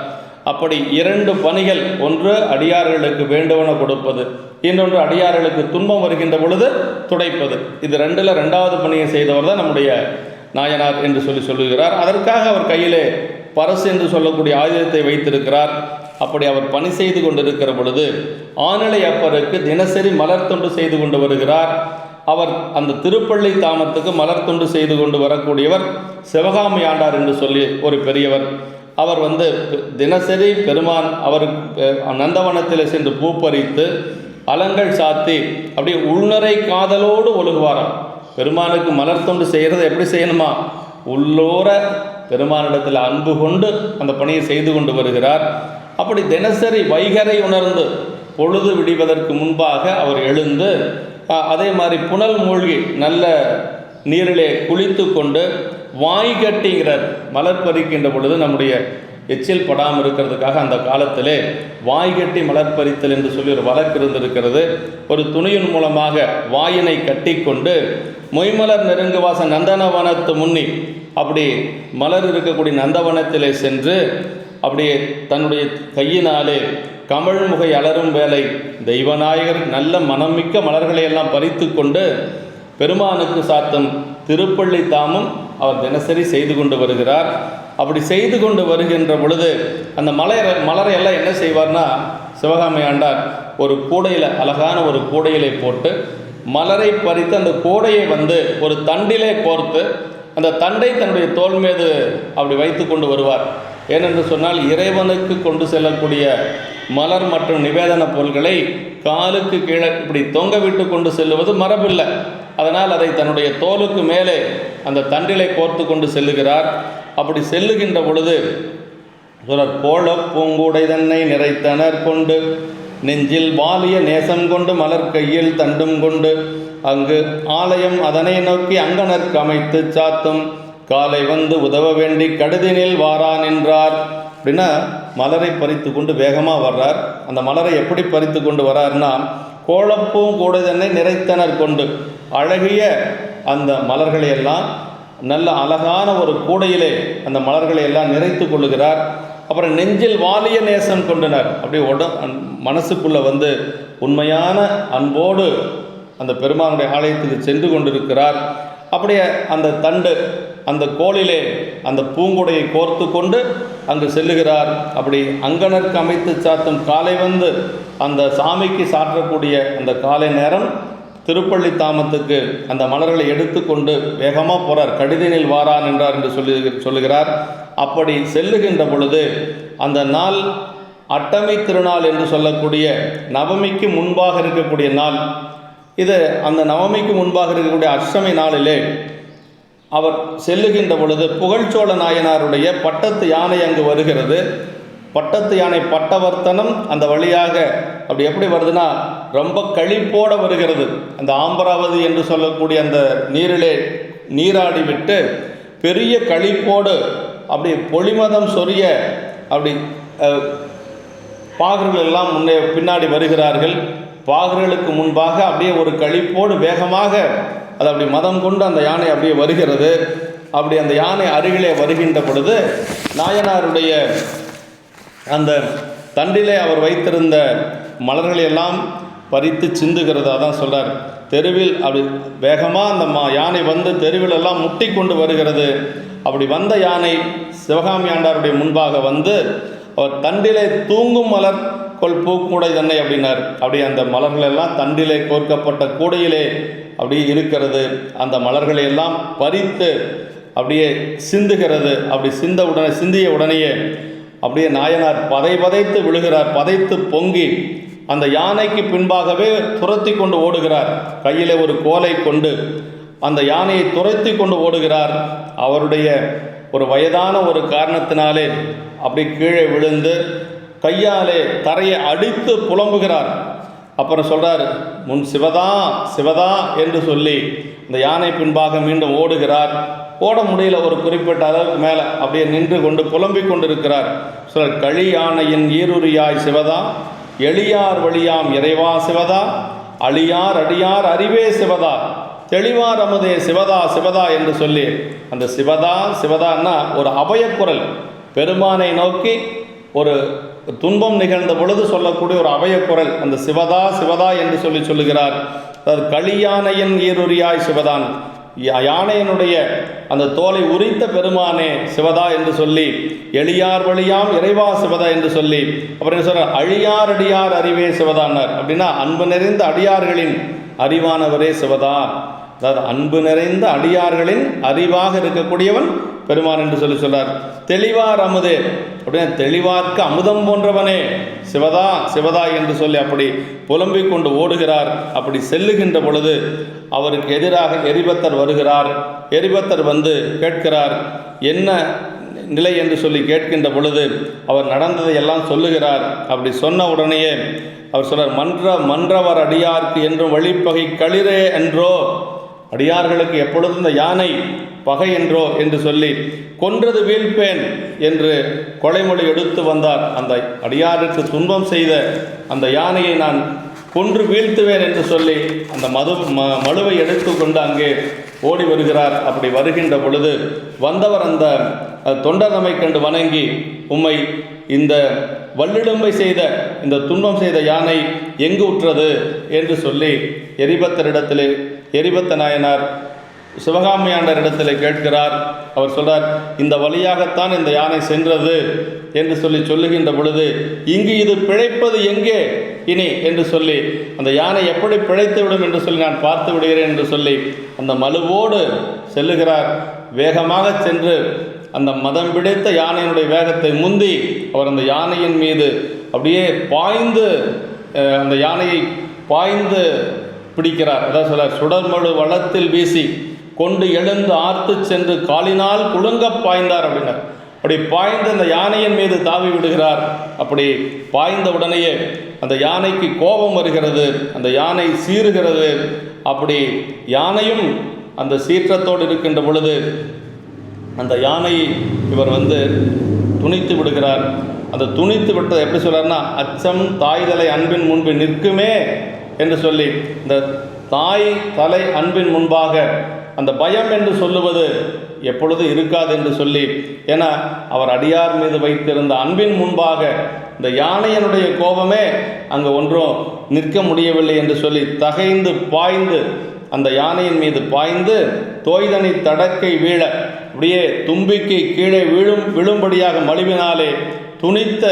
அப்படி 2 பணிகள், ஒன்று அடியார்களுக்கு வேண்டுவன கொடுப்பது, இன்னொன்று அடியார்களுக்கு துன்பம் வருகின்ற பொழுது துடைப்பது. இது 2ல் 2வது பணியை செய்தவர் தான் நம்முடைய நாயனார் என்று சொல்லுகிறார். அதற்காக அவர் கையிலே பரசு என்று சொல்லக்கூடிய ஆயுதத்தை வைத்திருக்கிறார். அப்படி அவர் பணி செய்து கொண்டிருக்கிற பொழுது ஆநிலை அப்பருக்கு தினசரி மலர் தொண்டு செய்து கொண்டு வருகிறார். அவர் அந்த திருப்பள்ளி தாமத்துக்கு மலர் தொண்டு செய்து கொண்டு வரக்கூடியவர் சிவகாமி ஆண்டார் என்று சொல்லி ஒரு பெரியவர். அவர் தினசரி பெருமான் அவர் நந்தவனத்தில் சென்று பூ பறித்து அலங்கள் சாத்தி அப்படியே உள்நரை காதலோடு ஒழுகுவாராம். பெருமானுக்கு மலர் தொண்டு செய்கிறது எப்படி செய்யணுமா? உள்ளோர பெருமானிடத்தில் அன்பு கொண்டு அந்த பணியை செய்து கொண்டு வருகிறார். அப்படி தினசரி வைகரை உணர்ந்து பொழுது விடிவதற்கு முன்பாக அவர் எழுந்து அதே மாதிரி புனல் மூழ்கி நல்ல நீரிலே குளித்து கொண்டு வாய் கட்டிங்கிறார். மலர் பறிக்கின்ற பொழுது நம்முடைய எச்சில் படாமல் இருக்கிறதுக்காக அந்த காலத்திலே வாய்கட்டி மலர் பறித்தல் என்று சொல்லி ஒரு வழக்கு இருந்திருக்கிறது. ஒரு துணியின் மூலமாக வாயினை கட்டி கொண்டு மொய்மலர் நெருங்குவாச நந்தனவனத்து முன்னி அப்படி மலர் இருக்கக்கூடிய நந்தவனத்திலே சென்று அப்படியே தன்னுடைய கையினாலே கமழ்முகை அலரும் வேலை தெய்வநாயகர் நல்ல மனமிக்க மலர்களை எல்லாம் பறித்து கொண்டு பெருமானுக்கு சாத்தும் திருப்பள்ளி தாமும் அவர் தினசரி செய்து கொண்டு வருகிறார். அப்படி செய்து கொண்டு வருகின்ற பொழுது அந்த மலரை எல்லாம் என்ன செய்வார்னா, சிவகாமி ஆண்டார் ஒரு கூடையில் அழகான ஒரு கூடையிலே போட்டு மலரை பறித்து அந்த கூடையை ஒரு தண்டிலே கோர்த்து அந்த தண்டை தன்னுடைய தோல் மீது அப்படி வைத்து கொண்டு வருவார். ஏனென்று சொன்னால் இறைவனுக்கு கொண்டு செல்லக்கூடிய மலர் மற்றும் நிவேதன பொருள்களை காலுக்கு கீழே இப்படி தொங்க விட்டு கொண்டு செல்லுவது மரபில்லை. அதனால் அதை தன்னுடைய தோலுக்கு மேலே அந்த தண்டிலை கோர்த்து கொண்டு செல்லுகிறார். அப்படி செல்லுகின்ற பொழுது கோல பூங்கூடை தன்னை நிறைத்தனர் கொண்டு நெஞ்சில் வாலிய நேசம் கொண்டு மலர் கையில் தண்டும் கொண்டு அங்கு ஆலயம் அதனை நோக்கி அங்கனர்க்கு அமைத்து சாத்தும் காலை உதவ வேண்டி கடுதினில் வாரான் என்றார். அப்படின்னா மலரை பறித்து கொண்டு வேகமாக வர்றார். அந்த மலரை எப்படி பறித்து கொண்டு வர்றார்னா, கோலப்பூம் கூடைதன்னை நிறைத்தனர் கொண்டு அழகிய அந்த மலர்களை எல்லாம் நல்ல அழகான ஒரு கூடையிலே அந்த மலர்களை எல்லாம் நிறைத்து கொள்ளுகிறார். அப்புறம் நெஞ்சில் வாலிய நேசம் கொண்டனர். அப்படியே மனசுக்குள்ளே உண்மையான அன்போடு அந்த பெருமானுடைய ஆலயத்துக்கு சென்று கொண்டிருக்கிறார். அப்படியே அந்த தண்டு அந்த கோலிலே அந்த பூங்குடையை கோர்த்து கொண்டு அங்கு செல்லுகிறார். அப்படி அங்கனருக்கு அமைத்து சாத்தும் காலை அந்த சாமிக்கு சாற்றக்கூடிய அந்த காலை நேரம் திருப்பள்ளி தாமத்துக்கு அந்த மலர்களை எடுத்து கொண்டு வேகமாக போகிறார். கடிதினில் வாரான் என்றார் என்று சொல்லுகிறார். அப்படி செல்லுகின்ற பொழுது அந்த நாள் அட்டமை திருநாள் என்று சொல்லக்கூடிய நவமிக்கு முன்பாக இருக்கக்கூடிய நாள். இது அந்த நவமிக்கு முன்பாக இருக்கக்கூடிய அஷ்டமி நாளிலே அவர் செல்லுகின்ற பொழுது புகழ்ச்சோழ நாயனாருடைய பட்டத்து யானை அங்கு வருகிறது. பட்டத்து யானை பட்டவர்த்தனம் அந்த வழியாக அப்படி எப்படி வருதுன்னா ரொம்ப கழிப்போடு வருகிறது. அந்த ஆம்பராவதி என்று சொல்லக்கூடிய அந்த நீரிலே நீராடி விட்டு பெரிய கழிப்போடு அப்படி பொலிமதம் சொரிய அப்படி பாகர்கள் எல்லாம் பின்னாடி வருகிறார்கள். பாகர்களுக்கு முன்பாக அப்படியே ஒரு கழிப்போடு வேகமாக அது அப்படி மதம் கொண்டு அந்த யானை அப்படியே வருகிறது. அப்படி அந்த யானை அருகிலே வருகின்ற பொழுது நாயனாருடைய அந்த தண்டிலே அவர் வைத்திருந்த மலர்களை எல்லாம் பறித்து சிந்துகிறது. அதான் சொல்கிறார், தெருவில் அப்படி வேகமாக அந்த யானை தெருவில் எல்லாம் முட்டி கொண்டு வருகிறது. அப்படி வந்த யானை சிவகாமி ஆண்டாருடைய முன்பாக அவர் தண்டிலே தூங்கும் மலர் கொள் பூக்கூடை தன்னை அப்படின்னார். அப்படியே அந்த மலர்கள் எல்லாம் தண்டிலே கோர்க்கப்பட்ட கூடையிலே அப்படியே இருக்கிறது. அந்த மலர்களை எல்லாம் பறித்து அப்படியே சிந்துகிறது. அப்படி சிந்திய உடனேயே அப்படியே நாயனார் பதைத்து விழுகிறார். பதைத்து பொங்கி அந்த யானைக்கு பின்பாகவே துரத்தி கொண்டு ஓடுகிறார். கையிலே ஒரு கோலை கொண்டு அந்த யானையை துரத்தி கொண்டு ஓடுகிறார். அவருடைய ஒரு வயதான ஒரு காரணத்தினாலே அப்படி கீழே விழுந்து கையாலே தரையை அடித்து புலம்புகிறார். அப்புறம் சொல்கிறார், முன் சிவதா சிவதா என்று சொல்லி இந்த யானை பின்பாக மீண்டும் ஓடுகிறார். ஓட முடியல, ஒரு குறிப்பிட்ட அளவுக்கு மேலே அப்படியே நின்று கொண்டு புலம்பிக் கொண்டிருக்கிறார். சொல்கிறார், களி யானையின் ஈருரியாய் சிவதா எளியார் வழியாம் இறைவா சிவதா அழியார் அடியார் அறிவே சிவதா தெளிவார் அமுதே சிவதா சிவதா என்று சொல்லி அந்த சிவதா சிவதான்னா ஒரு அபயக்குரல், பெருமானை நோக்கி ஒரு துன்பம் நிகழ்ந்த பொழுது சொல்லக்கூடிய ஒரு அபயக்குரல், அந்த சிவதா சிவதா என்று சொல்லுகிறார். அதாவது களியானையின் ஈருரியாய் சிவதான், யானையினுடைய அந்த தோலை உரித்த பெருமானே சிவதா என்று சொல்லி எளியார் வழியாம் இறைவா சிவதா என்று சொல்லி அப்புறம் என்ன சொல்கிறார், அழியார் அடியார் அறிவே சிவதான்னார். அப்படின்னா அன்பு நிறைந்த அடியார்களின் அறிவானவரே சிவதா, அதாவது அன்பு நிறைந்த அடியார்களின் அறிவாக இருக்கக்கூடியவன் பெருமான் என்று சொல்றார். தெளிவார் அமுதே அப்படின்னா தெளிவார்க்கு அமுதம் போன்றவனே சிவதா சிவதா என்று சொல்லி அப்படி புலம்பிக் கொண்டு ஓடுகிறார். அப்படி செல்லுகின்ற பொழுது அவருக்கு எதிராக எரிபத்தர் வருகிறார். எரிபத்தர் வந்து கேட்கிறார், என்ன நிலை என்று சொல்லி கேட்கின்ற பொழுது அவர் நடந்ததை எல்லாம் சொல்லுகிறார். அப்படி சொன்ன உடனேயே அவர் சொல்றார், மன்றவர் அடியார்க்கு என்றும் வழிப்பகை களிரே என்றோ, அடியார்களுக்கு எப்பொழுதும் இந்த யானை பகை என்றோ என்று சொல்லி கொன்றது வீழ்ப்பேன் என்று கொலைமொழி எடுத்து வந்தார். அந்த அடியாருக்கு துன்பம் செய்த அந்த யானையை நான் கொன்று வீழ்த்துவேன் என்று சொல்லி அந்த மழுவை எடுத்து கொண்டு அங்கே ஓடி வருகிறார். அப்படி வருகின்ற பொழுது வந்தவர் அந்த தொண்டர் நம்மை கண்டு வணங்கி, உம்மை இந்த வள்ளிடும்பை செய்த இந்த துன்பம் செய்த யானை எங்கு உற்றது என்று சொல்லி எரிபத்தரிடத்திலே எரிபத்த நாயனார் சிவகாமி ஆண்டரிடத்தில் கேட்கிறார். அவர் சொல்றார், இந்த வழியாகத்தான் இந்த யானை சென்றது என்று சொல்லி சொல்லுகின்ற பொழுது, இங்கு இது பிழைப்பது எங்கே இனி என்று சொல்லி, அந்த யானை எப்படி பிழைத்து விடும் என்று சொல்லி நான் பார்த்து விடுகிறேன் என்று சொல்லி அந்த மழுவோடு செல்லுகிறார். வேகமாக சென்று அந்த மதம் பிடித்த யானையினுடைய வேகத்தை முந்தி அவர் அந்த யானையின் மீது அப்படியே பாய்ந்து அந்த யானையை பாய்ந்து பிடிக்கிறார். அதான் சொல்றார், சுடர்மழு வளத்தில் வீசி கொண்டு எழுந்து ஆர்த்து சென்று காலினால் குலுங்க பாய்ந்தார் அப்படின்னார். அப்படி பாய்ந்து அந்த யானையின் மீது தாவி விடுகிறார். அப்படி பாய்ந்த உடனேயே அந்த யானைக்கு கோபம் வருகிறது, அந்த யானை சீறுகிறது. அப்படி யானையும் அந்த சீற்றத்தோடு இருக்கின்ற பொழுது அந்த யானையை இவர் வந்து துணித்து விடுகிறார். அந்த துணித்து விட்டதை எப்படி சொல்றாருன்னா, அச்சம் தாய் தலை அன்பின் முன்பு நிற்குமே என்று சொல்லி, இந்த தாய் தலை அன்பின் முன்பாக அந்த பயம் என்று சொல்லுவது எப்பொழுது இருக்காது என்று சொல்லி, ஏன்னா அவர் அடியார் மீது வைத்திருந்த அன்பின் முன்பாக இந்த யானையனுடைய கோபமே அங்கே ஒன்றும் நிற்க முடியவில்லை என்று சொல்லி தகைந்து பாய்ந்து அந்த யானையின் மீது பாய்ந்து தோய்தனி தடக்கை வீழ அப்படியே தும்பிக்கை கீழே விழும்படியாக மலிவினாலே துணித்த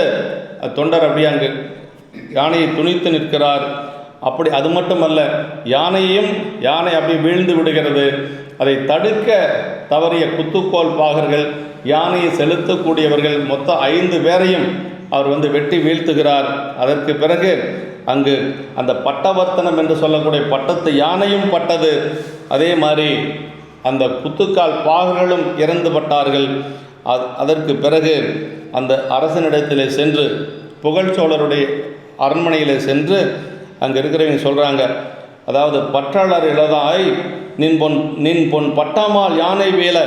தொண்டர் அப்படியே அங்கு யானையை துணித்து நிற்கிறார். அப்படி அது மட்டுமல்ல, யானை அப்படி வீழ்ந்து விடுகிறது. அதை தடுக்க தவறிய குத்துக்கோல் பாகர்கள், யானையை செலுத்தக்கூடியவர்கள் மொத்தம் 5 பேரையும் அவர் வந்து வெட்டி வீழ்த்துகிறார். அதற்கு பிறகு அங்கு அந்த பட்டவர்த்தனம் என்று சொல்லக்கூடிய பட்டத்து யானையும் பட்டது. அதே மாதிரி அந்த குத்துக்கால் பாகர்களும் இறந்து பட்டார்கள். அதற்கு பிறகு அந்த அரசனிடத்திலே சென்று புகழ்ச்சோழருடைய அரண்மனையில் சென்று அங்கே இருக்கிறவங்க சொல்கிறாங்க, அதாவது பற்றாளர் இளதாய் நின் பொன் பட்டாமால் யானை வீழ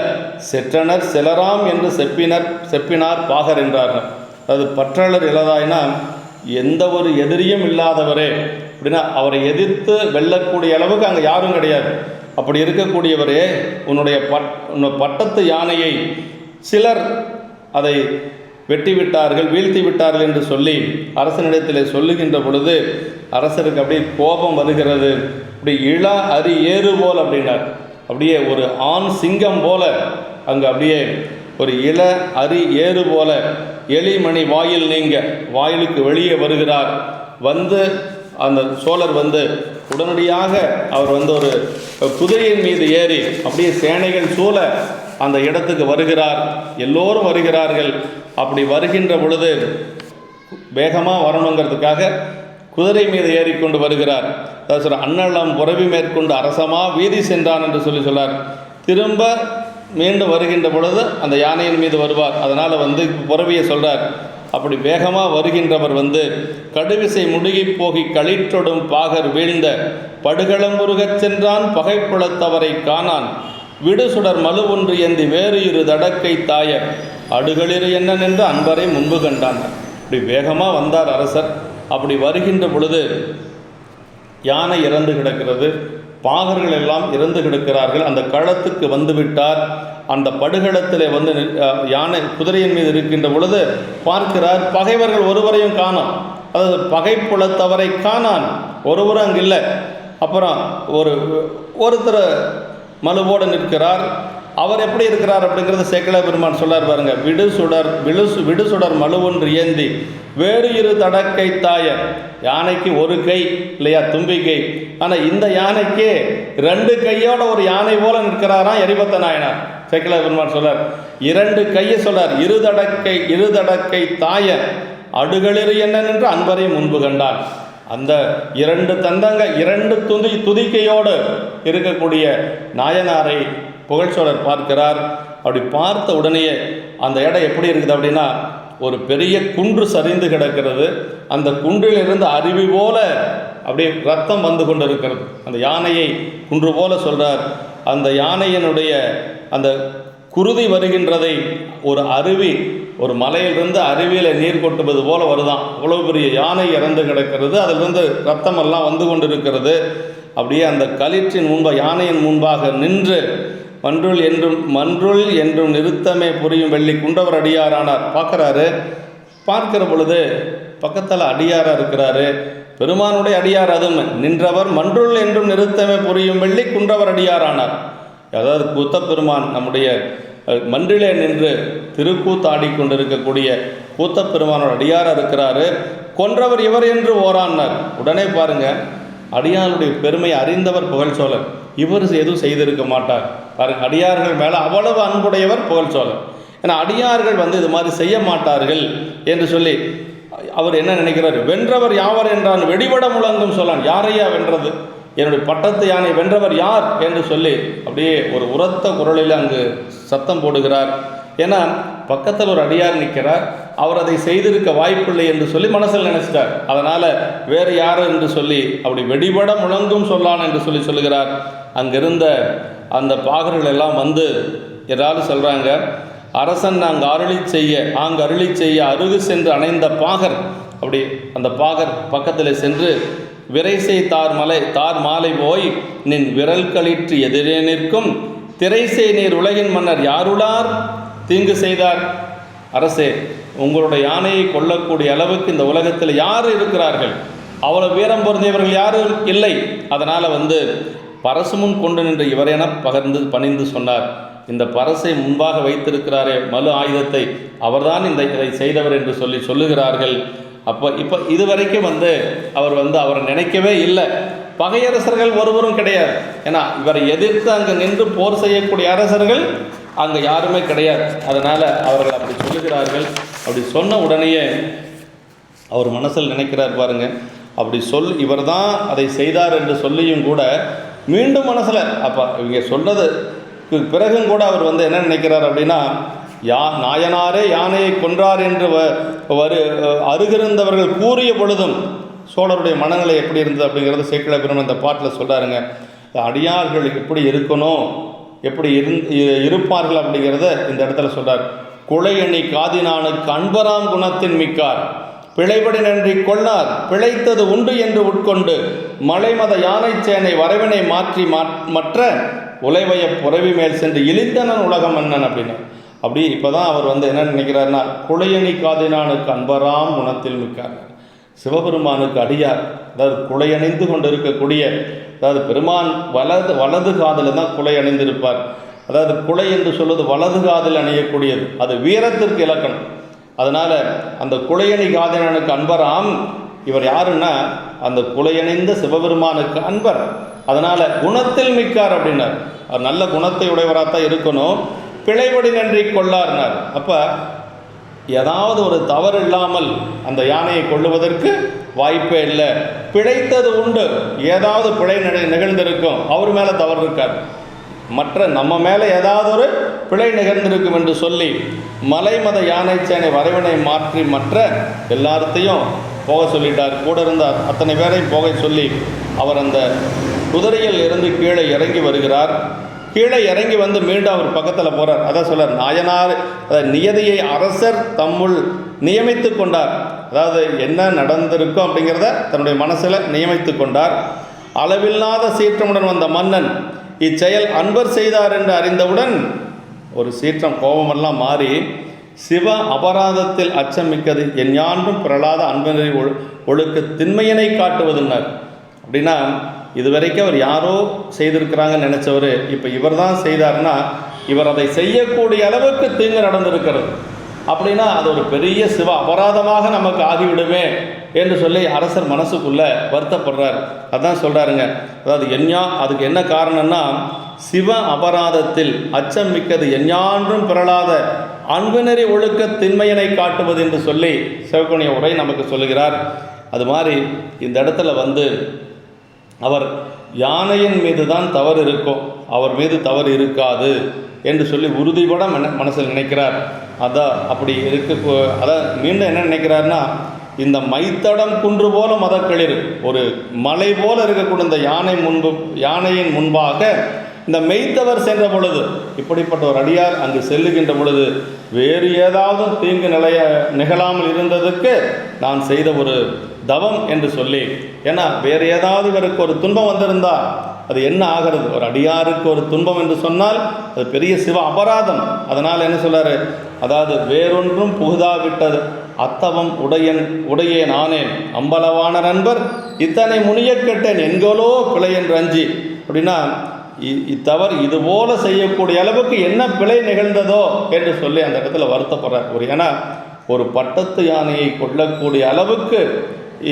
செற்றனர் சிலராம் என்று செப்பினார் பாகர் என்றார்கள். அதாவது பற்றாளர் இளதாய்னா எந்த ஒரு எதிரியும் இல்லாதவரே அப்படின்னா அவரை எதிர்த்து வெல்லக்கூடிய அளவுக்கு அங்கே யாரும் கிடையாது. அப்படி இருக்கக்கூடியவரே உன்னுடைய பட்டத்து யானையை சிலர் அதை வெட்டி விட்டார்கள், வீழ்த்தி விட்டார்கள் என்று சொல்லி அரசனிடத்தில் சொல்லுகின்ற பொழுது அரசருக்கு அப்படியே கோபம் வருகிறது. அப்படி இள அரி ஏறு போல் அப்படின்னார். அப்படியே ஒரு ஆண் சிங்கம் போல அங்கே அப்படியே ஒரு இள அரி ஏறு போல எலிமணி வாயில் நீங்க வாயிலுக்கு வெளியே வருகிறார். வந்து அந்த சோழர் வந்து உடனடியாக அவர் வந்து ஒரு குதிரையின் மீது ஏறி அப்படியே சேனைகள் சூழ அந்த இடத்துக்கு வருகிறார். எல்லோரும் வருகிறார்கள். அப்படி வருகின்ற பொழுது வேகமாக வரணுங்கிறதுக்காக குதிரை மீது ஏறிக்கொண்டு வருகிறார். அதாவது சொல்ற அன்னலம் புறவி மேற்கொண்டு அரசமா வீதி சென்றான் என்று சொல்றார். திரும்ப மீண்டும் வருகின்ற பொழுது அந்த யானையின் மீது வருவார். அதனால் வந்து புறவியை சொல்கிறார். அப்படி வேகமாக வருகின்றவர் வந்து கடுவிசை முடுகி போகி களிற்றொடும் பாகர் வீழ்ந்த படுகளம்புருகச் சென்றான் பகைப்புலத்தவரை காணான் விடுசுடர் மலு ஒன்று ஏந்தி வேறு இரு தடக்கை தாய அடுகளிரு என்ன நின்று அன்பரை முன்பு கண்டான். அப்படி வேகமாக வந்தார் அரசர். அப்படி வருகின்ற பொழுது யானை இறந்து கிடக்கிறது, பாகர்கள் எல்லாம் இறந்து கிடக்கிறார்கள். அந்த களத்துக்கு வந்து விட்டார். அந்த படுகளத்திலே வந்து யானை குதிரையின் மீது இருக்கின்ற பொழுது பார்க்கிறார், பகைவர்கள் ஒருவரையும் காணோம். அதாவது பகைப்புலத்தவரை காணான், ஒருவரும் அங்கே இல்லை. அப்புறம் ஒருத்தர் மலுவோடு நிற்கிறார். அவர் எப்படி இருக்கிறார் அப்படிங்கிறத சேக்கிழார் பெருமான் சொல்லார் பாருங்க. விடுசுடர் மழுவொன்று ஏந்தி வேறு இரு தடக்கை தாய. யானைக்கு ஒரு கை இல்லையா, தும்பிக்கை. ஆனால் இந்த யானைக்கு 2 கையோட ஒரு யானை போல நிற்கிறாராம் எரிபத்த நாயனார். சேக்கிழார் பெருமான் சொல்லார், 2 கையை சொல்லார். இருதடக்கை தாய அடுகளிரு என்ன நின்று அன்பரை முன்பு கண்டான். அந்த 2 தந்தங்க 2 துதிக்கையோடு இருக்கக்கூடிய நாயனாரை புகழ்ச்சோழர் பார்க்கிறார். அப்படி பார்த்த உடனேயே அந்த இடம் எப்படி இருக்குது அப்படின்னா, ஒரு பெரிய குன்று சரிந்து கிடக்கிறது. அந்த குன்றிலிருந்து அருவி போல அப்படியே ரத்தம் வந்து கொண்டு இருக்கிறது. அந்த யானையை குன்று போல சொல்கிறார். அந்த யானையினுடைய அந்த குருதி வருகின்றதை ஒரு அருவி, ஒரு மலையிலிருந்து அருவியில் நீர் கொட்டுவது போல வருதான். அவ்வளோ பெரிய யானை இறந்து கிடக்கிறது. அதிலிருந்து ரத்தமெல்லாம் வந்து கொண்டு இருக்கிறது. அப்படியே அந்த களிற்றின் யானையின் முன்பாக நின்று மன்றுள் என்றும் நிறுத்தமே புரியும் வெள்ளி குன்றவர் அடியாரானார். பார்க்கிற பொழுது பக்கத்தில் அடியாராக இருக்கிறாரு, பெருமானுடைய அடியார். அதுவும் நின்றவர் மன்றுள் என்றும் நிறுத்தமே புரியும் வெள்ளி குன்றவர் அடியாரானார். அதாவது கூத்தப்பெருமான் நம்முடைய மன்றிலே நின்று திருக்கூத்தாடி கொண்டிருக்கக்கூடிய கூத்தப்பெருமானோட அடியாராக இருக்கிறாரு. கொன்றவர் இவர் என்று ஓரானார். உடனே பாருங்க, அடியாருடைய பெருமை அறிந்தவர் புகழ்ச்சோழர். இவர் எதுவும் செய்திருக்க மாட்டார். பாருங்க, அடியார்கள் மேலே அவ்வளவு அன்புடையவர் புகழ்ச்சோழர். ஏன்னா அடியார்கள் இது மாதிரி செய்ய மாட்டார்கள் என்று சொல்லி அவர் என்ன நினைக்கிறார், வென்றவர் யாவர் என்றான் வெடிபட முழங்கும் சொல்லான். யாரையா வென்றது? என்னுடைய பட்டத்து யானை வென்றவர் யார் என்று சொல்லி அப்படியே ஒரு உரத்த குரலில் அங்கு சத்தம் போடுகிறார். ஏன்னா பக்கத்தில் ஒரு அடியார் நிற்கிறார், அவர் அதை செய்திருக்க வாய்ப்பில்லை என்று சொல்லி மனசில் நினைச்சிட்டார். அதனால் வேறு யார் என்று சொல்லி அப்படி வெடிபட முழங்கும் சொல்லான் என்று சொல்லுகிறார். அங்கிருந்த அந்த பாகர்கள் எல்லாம் ஏதாவது சொல்கிறாங்க, அரசன் அங்கு அருளி செய்ய அருகு சென்று அணைந்த பாகர். அப்படி அந்த பாகர் பக்கத்தில் சென்று விரைசை தார் மாலை போய் நின் விரல் களிற்று எதிரே நிற்கும் திரைசை நீர் உலகின் மன்னர் யாருளார் தீங்கு செய்தார். அரசே, உங்களுடைய யானையை கொல்லக்கூடிய அளவுக்கு இந்த உலகத்தில் யார் இருக்கிறார்கள்? அவ்வளவு வீரம் பொருந்தியவர்கள் யாரும் இல்லை. அதனால் பரசு முன் கொண்டு நின்று இவரென பணிந்து சொன்னார். இந்த பரசை முன்பாக வைத்திருக்கிறாரே மலு ஆயுதத்தை, அவர்தான் இதை செய்தவர் என்று சொல்லுகிறார்கள். இப்போ இதுவரைக்கும் அவர் அவரை நினைக்கவே இல்லை. பகையரசர்கள் ஒருவரும் கிடையாது. ஏன்னா இவரை எதிர்த்து அங்கே நின்று போர் செய்யக்கூடிய அரசர்கள் அங்கே யாருமே கிடையாது. அதனால் அவர்கள் அப்படி சொல்லுகிறார்கள். அப்படி சொன்ன உடனேயே அவர் மனசில் நினைக்கிறார் பாருங்க, அப்படி இவர் தான் அதை செய்தார் என்று சொல்லியும் கூட மீண்டும் மனசில் அப்போ இவங்க சொன்னதுக்கு பிறகும் கூட அவர் என்ன நினைக்கிறார் அப்படின்னா, நாயனாரே யானையை கொன்றார் என்று அருகிருந்தவர்கள் கூறிய பொழுதும் சோழருடைய மனநிலை எப்படி இருந்தது அப்படிங்கிறது சேக்கிழார் பெருமான் அந்த பாட்டில் சொல்கிறாருங்க. அடியார்கள் எப்படி இருக்கணும், எப்படி இருப்பார்கள் அப்படிங்கிறத இந்த இடத்துல சொல்கிறார். குளையணி காதினானுக்கு அன்பராம் குணத்தின் மிக்கார் பிழைபடி நன்றி கொள்ளார் பிழைத்தது உண்டு என்று உட்கொண்டு மலைமத யானை சேனை வரவினை மாற்றி மற்ற உலைவய புறவி மேல் சென்று இழித்தனன் உலகம் மன்னன் அப்படின்னு. அப்படி இப்போ தான் அவர் என்ன நினைக்கிறார்னா, குளையணி காதினானுக்கு அன்பராம் குணத்தில் மிக்கார், சிவபெருமானுக்கு அடியார். அதாவது குளையணிந்து கொண்டு இருக்கக்கூடிய, அதாவது பெருமான் வலது காதில் தான் குலை அணிந்திருப்பார். அதாவது குலை என்று சொல்வது வலது காதில் அணியக்கூடியது, அது வீரத்திற்கு இலக்கணம். அதனால் அந்த குளையணி காதினானுக்கு அன்பராம், இவர் யாருன்னா அந்த குளையணிந்த சிவபெருமானுக்கு அன்பர். அதனால் குணத்தில் மிக்கார் அப்படின்னார். அவர் நல்ல குணத்தை உடையவராக தான் இருக்கணும். பிழைபடி நன்றி கொள்ளார்னார். அப்போ ஏதாவது ஒரு தவறு இல்லாமல் அந்த யானையை கொள்ளுவதற்கு வாய்ப்பே இல்லை. பிழைத்தது உண்டு, ஏதாவது பிழை நிகழ்ந்திருக்கும், அவர் மேலே தவறு இருக்கார், மற்ற நம்ம மேலே ஏதாவது ஒரு பிழை நிகழ்ந்திருக்கும் என்று சொல்லி மலைமத யானை சேனை வரவினை மாற்றி மற்ற எல்லாத்தையும் போக சொல்லிட்டார். கூட இருந்த அத்தனை பேரையும் போக சொல்லி அவர் அந்த குதிரையில் இருந்து கீழே இறங்கி வருகிறார். கீழே இறங்கி மீண்டும் அவர் பக்கத்தில் போகிறார். அதான் சொல்கிறார், நாயனார் நியதியை அரசர் தம்முள் நியமித்து கொண்டார். அதாவது என்ன நடந்திருக்கும் அப்படிங்கிறத தன்னுடைய மனசில் நியமித்து கொண்டார். அளவில்லாத சீற்றமுடன் வந்த மன்னன் இச்செயல் அன்பர் செய்தார் என்று அறிந்தவுடன் ஒரு சீற்றம் கோபமெல்லாம் மாறி, சிவ அபராதத்தில் அச்சமிக்கது என் யாண்டும் பிரலாத அன்பனை ஒழுக்க திண்மையினை காட்டுவதுன்னார். அப்படின்னா இதுவரைக்கும் அவர் யாரோ செய்திருக்கிறாங்கன்னு நினச்சவர் இப்போ இவர் தான் செய்தார்னா இவர் அதை செய்யக்கூடிய அளவுக்கு தீங்கு நடந்திருக்கிறது. அப்படின்னா அது ஒரு பெரிய சிவ அபராதமாக நமக்கு ஆகிவிடுமே என்று சொல்லி அரசர் மனசுக்குள்ளே வருத்தப்படுறார். அதான் சொல்கிறாருங்க, அதாவது அதுக்கு என்ன காரணம்னா, சிவ அபராதத்தில் அச்சம் மிக்கது எஞ்ஞான்றும் பிறளாத அன்புநெறி ஒழுக்க திண்மையினை காட்டுவது என்று சொல்லி சிவகோணிய உரை நமக்கு சொல்லுகிறார். அது மாதிரி இந்த இடத்துல அவர் யானையின் மீது தான் தவறு இருக்கும், அவர் மீது தவறு இருக்காது என்று சொல்லி உறுதிபட மனசில் நினைக்கிறார். அப்படி அதான் மீண்டும் என்ன நினைக்கிறார்னா, இந்த மைத்தடம் குன்று போல மதக்களிர், ஒரு மலை போல இருக்கக்கூடிய இந்த யானையின் முன்பாக இந்த மெய்த்தவர் சென்ற பொழுது, இப்படிப்பட்ட ஒரு அடியார் அங்கு செல்லுகின்ற பொழுது வேறு ஏதாவது தீங்கு நிகழாமல் இருந்ததுக்கு நான் செய்த ஒரு தவம் என்று சொல்லி, ஏன்னா வேறு ஏதாவது இவருக்கு ஒரு துன்பம் வந்திருந்தா அது என்ன ஆகிறது? ஒரு அடியாருக்கு ஒரு துன்பம் என்று சொன்னால் அது பெரிய சிவ அபராதம். அதனால் என்ன சொல்றாரு, அதாவது வேறொன்றும் புகுதாவிட்டது அத்தவம் உடையே நானேன் அம்பலவான நண்பர் இத்தனை முனிய கெட்டேன் என்கோலோ பிழை என்று அஞ்சி. அப்படின்னா இத்தவறு இதுபோல செய்யக்கூடிய அளவுக்கு என்ன பிழை நிகழ்ந்ததோ என்று சொல்லி அந்த இடத்துல வருத்தப்படுறார். ஏன்னா ஒரு பட்டத்து யானையை கொள்ளக்கூடிய அளவுக்கு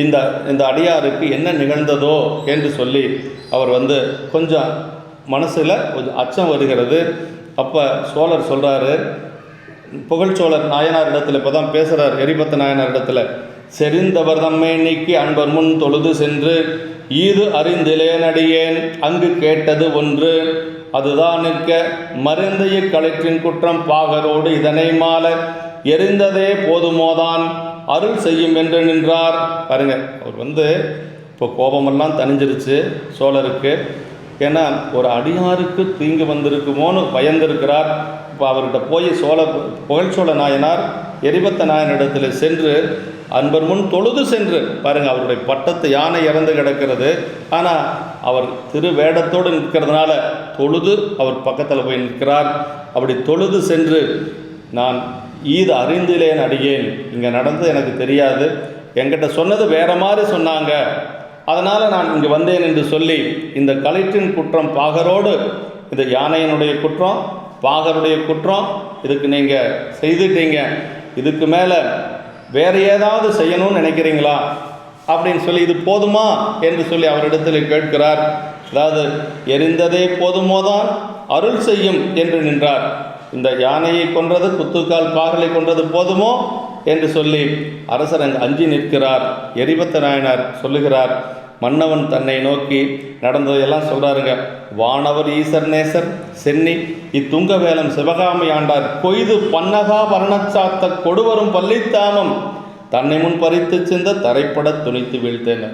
இந்த அடியாருக்கு என்ன நிகழ்ந்ததோ என்று சொல்லி அவர் கொஞ்சம் மனசில் கொஞ்சம் அச்சம் வருகிறது. அப்போ சோழர் சொல்கிறாரு, புகழ்ச்சோழர் நாயனார் இடத்துல இப்போ தான் பேசுகிறார், எரிபத்த நாயனார் இடத்துல, செறிந்தவர் தம்மை நீக்கி அன்பர் முன் தொழுது சென்று ஈது அறிந்திலேனடியேன் அங்கு கேட்டது ஒன்று அதுதான் நிற்க மருந்தைய களற்றின் குற்றம் பாகரோடு இதனை மால எரிந்ததே போதுமோதான் அருள் செய்யும் என்று நின்றார். பாருங்க, அவர் இப்போ கோபமெல்லாம் தணிஞ்சிருச்சு சோழருக்கு. ஏன்னா ஒரு அடியாருக்கு தீங்கு வந்திருக்குமோன்னு பயந்திருக்கிறார். இப்போ அவர்கிட்ட போய் புகழ்ச்சோழ நாயனார் எரிபத்த நாயனிடத்தில் சென்று அன்பர் முன் தொழுது சென்று, பாருங்கள், அவருடைய பட்டத்து யானை இறந்து கிடக்கிறது, ஆனால் அவர் திருவேடத்தோடு நிற்கிறதுனால தொழுது அவர் பக்கத்தில் போய் நிற்கிறார். அப்படி தொழுது சென்று, நான் ஈது அறிந்திலேன் அடியேன், இங்கே நடந்தது எனக்கு தெரியாது, என்கிட்ட சொன்னது வேற மாதிரி சொன்னாங்க, அதனால் நான் இங்கே வந்தேன் என்று சொல்லி இந்த களிற்றின் குற்றம் பாகரோடு, இந்த யானையினுடைய குற்றம் பாகருடைய குற்றம் இதுக்கு நீங்கள் செய்துட்டீங்க, இதுக்கு மேலே வேறு ஏதாவது செய்யணும்னு நினைக்கிறீங்களா அப்படின்னு சொல்லி இது போதுமா என்று சொல்லி அவரிடத்தில் கேட்கிறார். அதாவது எரிந்ததே போதுமோதான் அருள் செய்யும் என்று நின்றார். இந்த யானையை கொன்றது, குத்துக்கால் பாகலை கொன்றது போதுமோ என்று சொல்லி அரசர் அங்கு அஞ்சி நிற்கிறார். எரிபத்த நாயனார் சொல்லுகிறார், மன்னவன் தன்னை நோக்கி நடந்ததையெல்லாம் சொல்கிறாருங்க. வானவர் ஈசர் நேசர் சென்னி இத்துங்க வேலம் சிவகாமி ஆண்டார் கொய்து பன்னகா பரணச்சாத்த கொடுவரும் பள்ளித்தாமம் தன்னை முன் பறித்து சென்ற தரைப்பட துணித்து வீழ்த்தேன்.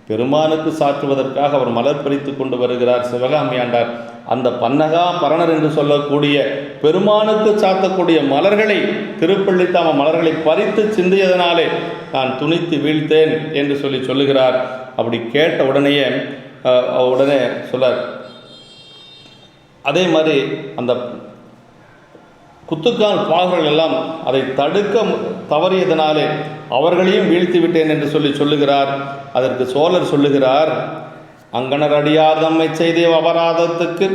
பெருமானுக்கு சாற்றுவதற்காக அவர் மலர் பறித்து கொண்டு வருகிறார் சிவகாமி ஆண்டார். அந்த பன்னகா பரணர் என்று சொல்லக்கூடிய பெருமானுக்கு சாத்தக்கூடிய மலர்களை, திருப்பள்ளித்தாம மலர்களை பறித்து சிந்தியதனாலே நான் துணித்து வீழ்த்தேன் என்று சொல்லுகிறார். அப்படி கேட்ட உடனே சொல்லார். அதே மாதிரி அந்த குத்துக்கால் பாகர்கள் எல்லாம் அதை தடுக்க தவறியதனாலே அவர்களையும் வீழ்த்தி விட்டேன் என்று சொல்லுகிறார். அதற்கு சோழர் சொல்லுகிறார், அங்கனர் அடியார் தம்மை செய்த அபராதத்துக்கு